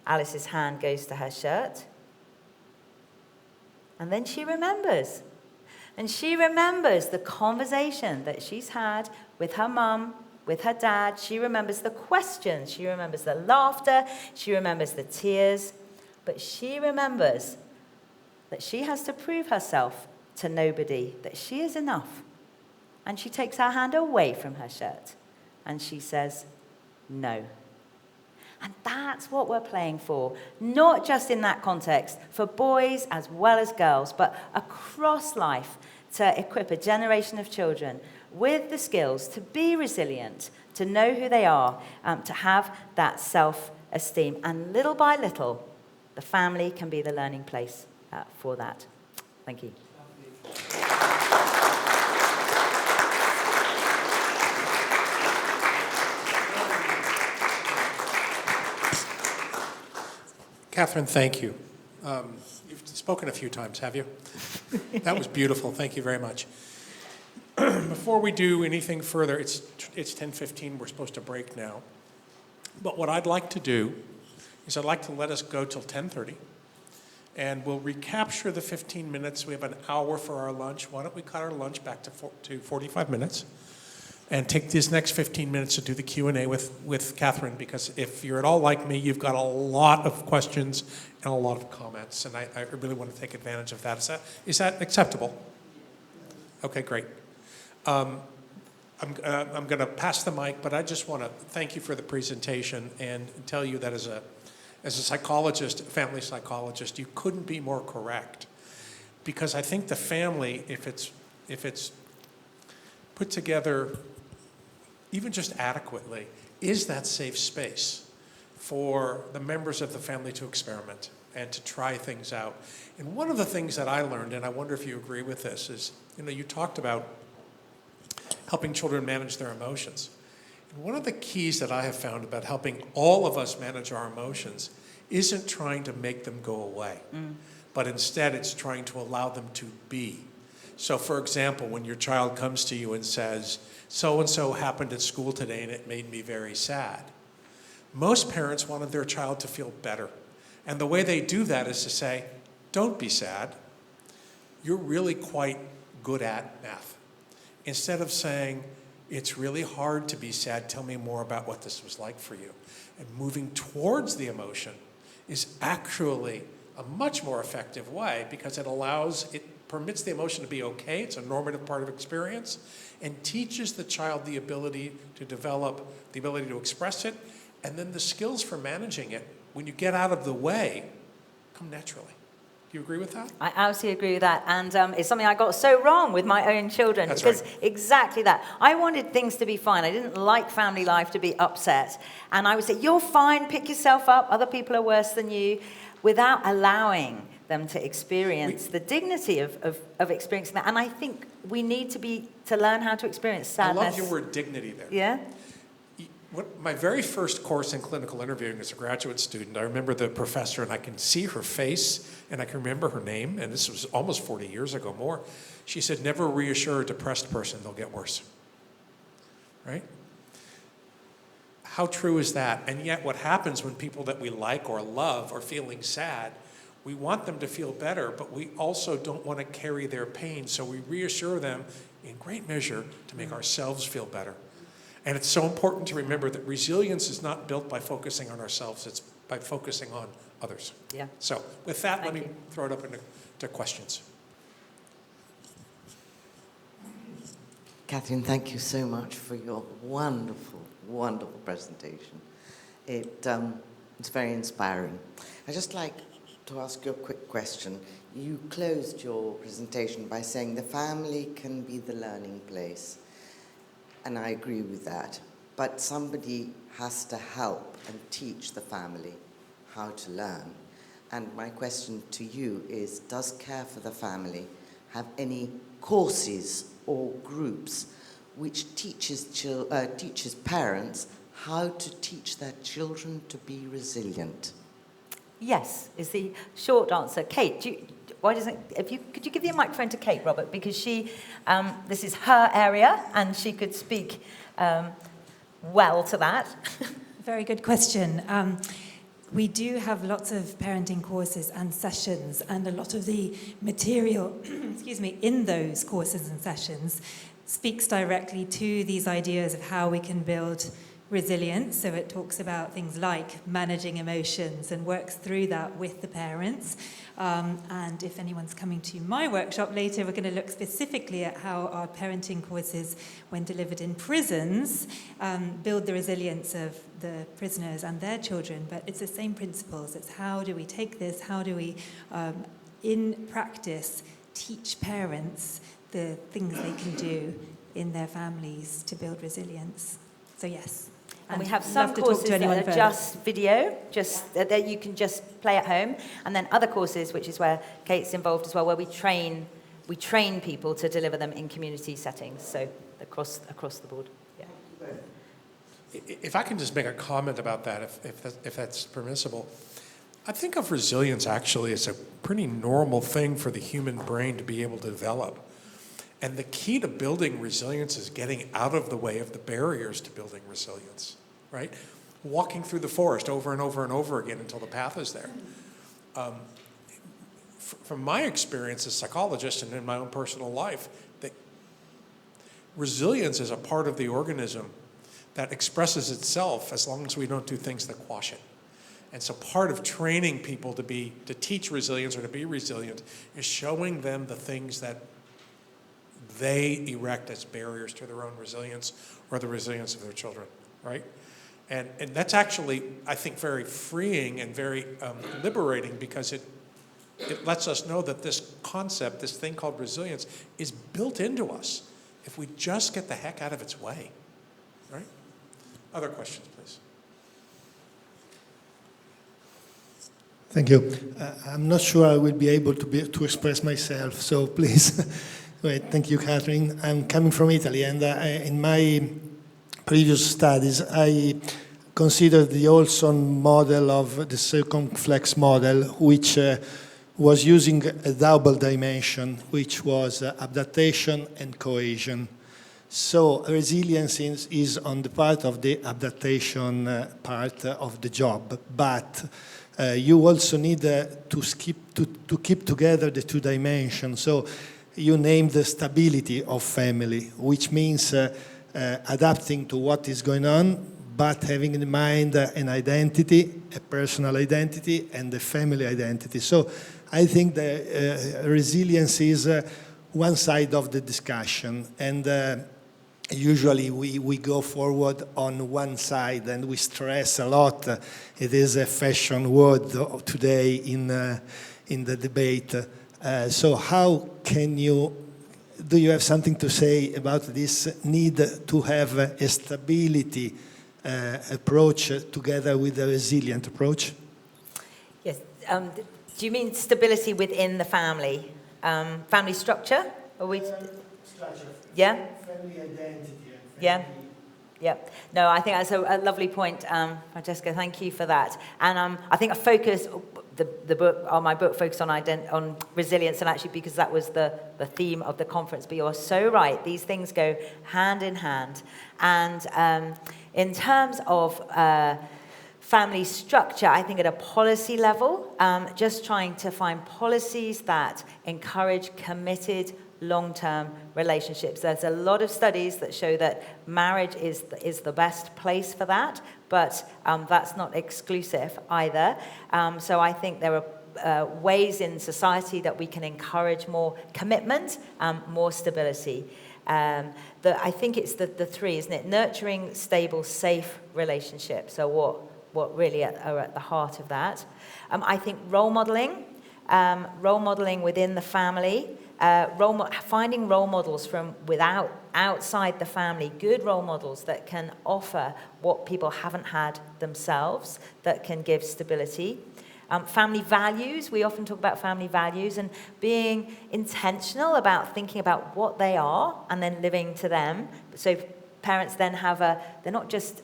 Alice's hand goes to her shirt. And then she remembers. And she remembers the conversation that she's had with her mum, with her dad. She remembers the questions. She remembers the laughter. She remembers the tears. But she remembers that she has to prove herself to nobody, that she is enough. And she takes her hand away from her shirt. And she says, no. And that's what we're playing for, not just in that context, for boys as well as girls, but across life, to equip a generation of children with the skills to be resilient, to know who they are, to have that self-esteem. And little by little, the family can be the learning place for that. Thank you. Katharine, thank you. You've spoken a few times, have you? That was beautiful. Thank you very much. Before we do anything further, it's 10:15. We're supposed to break now. But what I'd like to do is I'd like to let us go till 10:30, and we'll recapture the 15 minutes. We have an hour for our lunch. Why don't we cut our lunch back to 45 minutes and take these next 15 minutes to do the Q&A with Katharine, because if you're at all like me, you've got a lot of questions and a lot of comments, and I really want to take advantage of that. Is that acceptable? Okay, great. I'm going to pass the mic, but I just want to thank you for the presentation and tell you that as a psychologist, family psychologist, you couldn't be more correct, because I think the family, if it's put together even just adequately, is that safe space for the members of the family to experiment and to try things out. And one of the things that I learned, and I wonder if you agree with this, is, you talked about helping children manage their emotions. And one of the keys that I have found about helping all of us manage our emotions isn't trying to make them go away, but instead it's trying to allow them to be. So for example, when your child comes to you and says, so-and-so happened at school today and it made me very sad, most parents wanted their child to feel better. And the way they do that is to say, don't be sad. You're really quite good at math. Instead of saying, it's really hard to be sad, tell me more about what this was like for you. And moving towards the emotion is actually a much more effective way, because it permits the emotion to be okay, it's a normative part of experience, and teaches the child the ability to develop, the ability to express it, and then the skills for managing it, when you get out of the way, come naturally. Do you agree with that? I absolutely agree with that. And it's something I got so wrong with my own children. That's because right. Exactly that. I wanted things to be fine. I didn't like family life to be upset. And I would say, you're fine, pick yourself up, other people are worse than you, without allowing them to experience the dignity of experiencing that. And I think we need to learn how to experience sadness. I love your word dignity there. Yeah? My very first course in clinical interviewing as a graduate student, I remember the professor, and I can see her face, and I can remember her name, and this was almost 40 years ago more. She said, never reassure a depressed person, they'll get worse. Right? How true is that? And yet what happens when people that we like or love are feeling sad, we want them to feel better, but we also don't want to carry their pain, so we reassure them in great measure to make ourselves feel better. And it's so important to remember that resilience is not built by focusing on ourselves, it's by focusing on others. Yeah. So with that, let me throw it up into questions. Katharine, thank you so much for your wonderful, wonderful presentation. It's very inspiring. I'd just like to ask you a quick question. You closed your presentation by saying the family can be the learning place. And I agree with that. but somebody has to help and teach the family how to learn. And my question to you is, does Care for the Family have any courses or groups which teaches parents how to teach their children to be resilient? Yes, is the short answer. Kate, could you give the microphone to Kate, Robert, because she, this is her area, and she could speak well to that. Very good question. We do have lots of parenting courses and sessions, and a lot of the material, in those courses and sessions speaks directly to these ideas of how we can build resilience. So it talks about things like managing emotions and works through that with the parents. And if anyone's coming to my workshop later, we're going to look specifically at how our parenting courses, when delivered in prisons, build the resilience of the prisoners and their children. But it's the same principles. It's how do we take this, how do we, in practice, teach parents the things they can do in their families to build resilience. So yes. And we have some courses that are just video, just that you can just play at home, and then other courses, which is where Kate's involved as well, where we train people to deliver them in community settings, so across the board. Yeah. If I can just make a comment about that, if that's permissible, I think of resilience actually as a pretty normal thing for the human brain to be able to develop. And the key to building resilience is getting out of the way of the barriers to building resilience, right? Walking through the forest over and over and over again until the path is there. From my experience as a psychologist and in my own personal life, that resilience is a part of the organism that expresses itself as long as we don't do things that quash it. And so part of training people to teach resilience or to be resilient is showing them the things that they erect as barriers to their own resilience or the resilience of their children, right? And that's actually, I think, very freeing and very liberating, because it lets us know that this concept, this thing called resilience, is built into us if we just get the heck out of its way, right? Other questions, please. Thank you. I'm not sure I will be able to express myself, so please. Wait, thank you, Katharine. I'm coming from Italy, and in my previous studies, I considered the Olson model of the circumflex model, which was using a double dimension, which was adaptation and cohesion. So resilience is on the part of the adaptation part of the job, but you also need to keep together the two dimensions. So you named the stability of family, which means adapting to what is going on, but having in mind an identity, a personal identity, and a family identity. So I think the resilience is one side of the discussion, and usually we go forward on one side, and we stress a lot. It is a fashion word today in the debate. So how can do you have something to say about this need to have a stability approach together with a resilient approach? Yes. Do you mean stability within the family? Family structure? Structure. Yeah? Family identity. Yeah. Yeah. No, I think that's a lovely point, Francesca. Thank you for that. And I think a focus, the book, my book focused on resilience, and actually because that was the theme of the conference. But you're so right; these things go hand in hand. And in terms of family structure, I think at a policy level, just trying to find policies that encourage committed long-term relationships. There's a lot of studies that show that marriage is the best place for that, but that's not exclusive either. So I think there are ways in society that we can encourage more commitment, more stability. I think it's the three, isn't it? Nurturing stable, safe relationships. So what really are at the heart of that. I think role modeling within the family. finding role models from outside the family, good role models that can offer what people haven't had themselves, that can give stability. Family values, we often talk about family values, and being intentional about thinking about what they are and then living to them. So parents then they're not just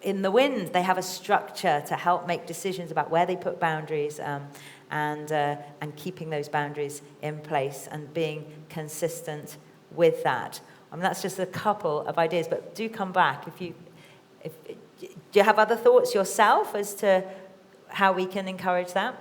in the wind, they have a structure to help make decisions about where they put boundaries, and keeping those boundaries in place and being consistent with that. I mean, that's just a couple of ideas, but do come back do you have other thoughts yourself as to how we can encourage that?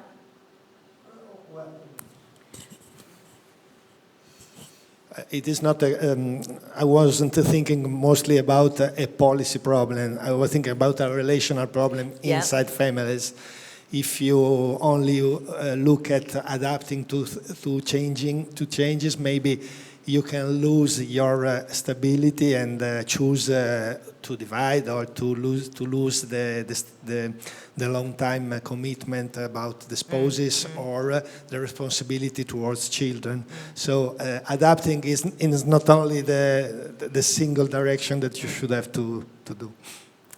It is not I wasn't thinking mostly about a policy problem. I was thinking about a relational problem inside families. If you only look at adapting to changes, maybe you can lose your stability and choose to divide or to lose the long time commitment about the spouses or the responsibility towards children. So adapting is not only the single direction that you should have to do.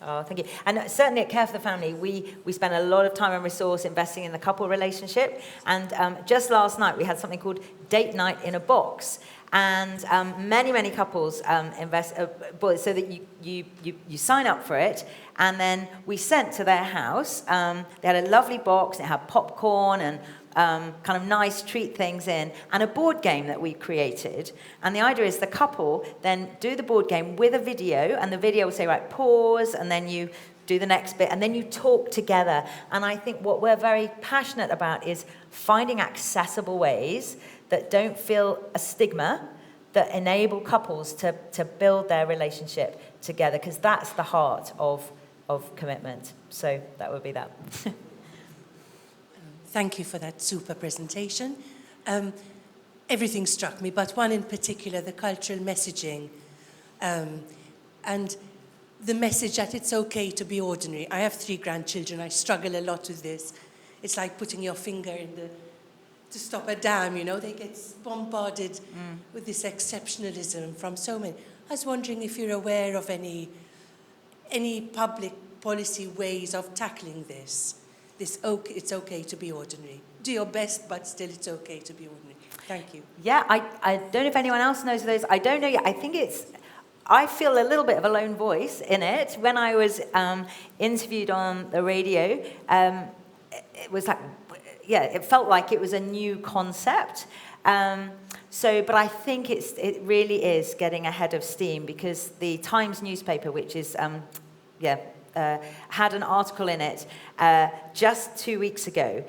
Oh, thank you. And certainly at Care for the Family, we spend a lot of time and resource investing in the couple relationship. And just last night, we had something called Date Night in a Box. And many couples invest, so that you sign up for it. And then we sent to their house. They had a lovely box. It had popcorn and kind of nice treat things in, and a board game that we created. And the idea is the couple then do the board game with a video, and the video will say, right, pause, and then you do the next bit, and then you talk together. And I think what we're very passionate about is finding accessible ways that don't feel a stigma, that enable couples to build their relationship together, because that's the heart of commitment. So that would be that. Thank you for that super presentation. Everything struck me, but one in particular, the cultural messaging, and the message that it's okay to be ordinary. I have 3 grandchildren. I struggle a lot with this. It's like putting your finger to stop a dam, you know. They get bombarded with this exceptionalism from so many. I was wondering if you're aware of any public policy ways of tackling this. It's okay to be ordinary. Do your best, but still it's okay to be ordinary. Thank you. Yeah, I don't know if anyone else knows those. I don't know yet. I feel a little bit of a lone voice in it. When I was interviewed on the radio, it was like, it felt like it was a new concept. But I think it really is getting ahead of steam, because the Times newspaper, which is, had an article in it just 2 weeks ago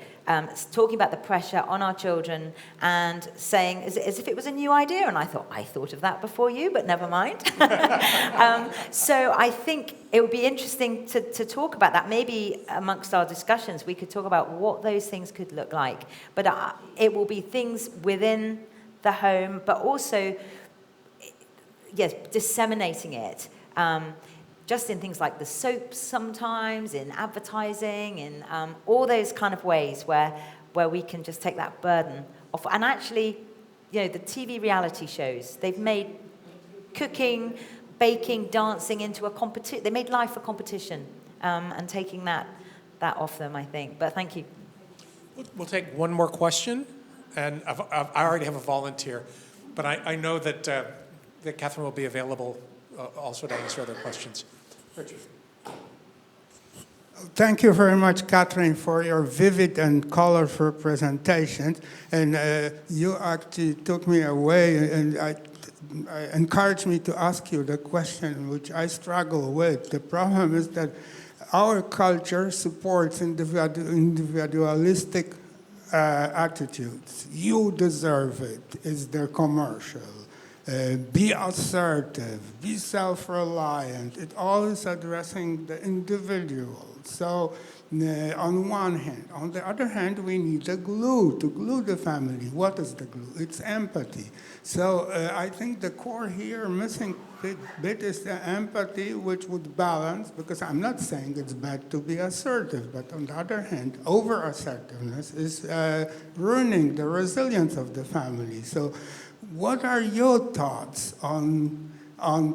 talking about the pressure on our children and saying as if it was a new idea. And I thought of that before you, but never mind. So I think it would be interesting to talk about that. Maybe amongst our discussions, we could talk about what those things could look like. But it will be things within the home, but also, disseminating it. Just in things like the soaps sometimes, in advertising, in all those kind of ways where we can just take that burden off. And actually, the TV reality shows, they've made cooking, baking, dancing into a competition. They made life a competition, and taking that off them, I think. But thank you. We'll take one more question, and I already have a volunteer, but I know that Katharine will be available also to answer other questions. Richard. Thank you very much, Katharine, for your vivid and colorful presentation. And you actually took me away and encouraged me to ask you the question which I struggle with. The problem is that our culture supports individualistic attitudes. You deserve it, is their commercial. Be assertive, be self-reliant. It always addressing the individual. So on one hand. On the other hand, we need the glue to glue the family. What is the glue? It's empathy. So I think the core here, missing bit is the empathy, which would balance, because I'm not saying it's bad to be assertive, but on the other hand, over-assertiveness is ruining the resilience of the family. So what are your thoughts on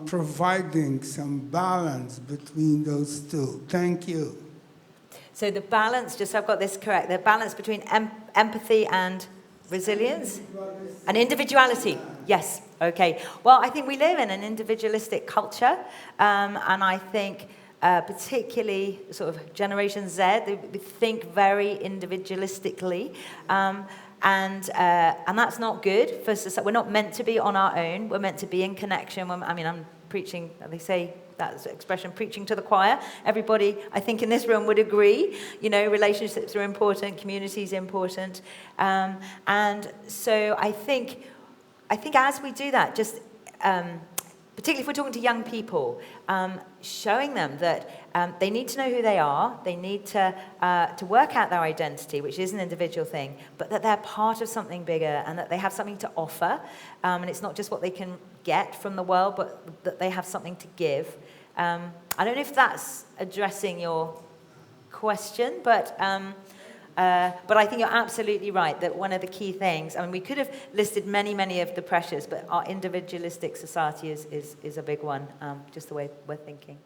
providing some balance between those two? Thank you. So the balance, just so I've got this correct, the balance between empathy and resilience? And individuality, yes, okay. Well, I think we live in an individualistic culture, and I think particularly sort of Generation Z, they think very individualistically, and that's not good for society. We're not meant to be on our own. We're meant to be in connection. I mean, I'm preaching, they say that expression, preaching to the choir. Everybody, I think, in this room would agree. You know, relationships are important, community is important. And so I think as we do that, just particularly if we're talking to young people, showing them that they need to know who they are, they need to work out their identity, which is an individual thing, but that they're part of something bigger and that they have something to offer, and it's not just what they can get from the world, but that they have something to give. I don't know if that's addressing your question, but I think you're absolutely right that one of the key things, I mean, we could have listed many of the pressures, but our individualistic society is a big one, just the way we're thinking.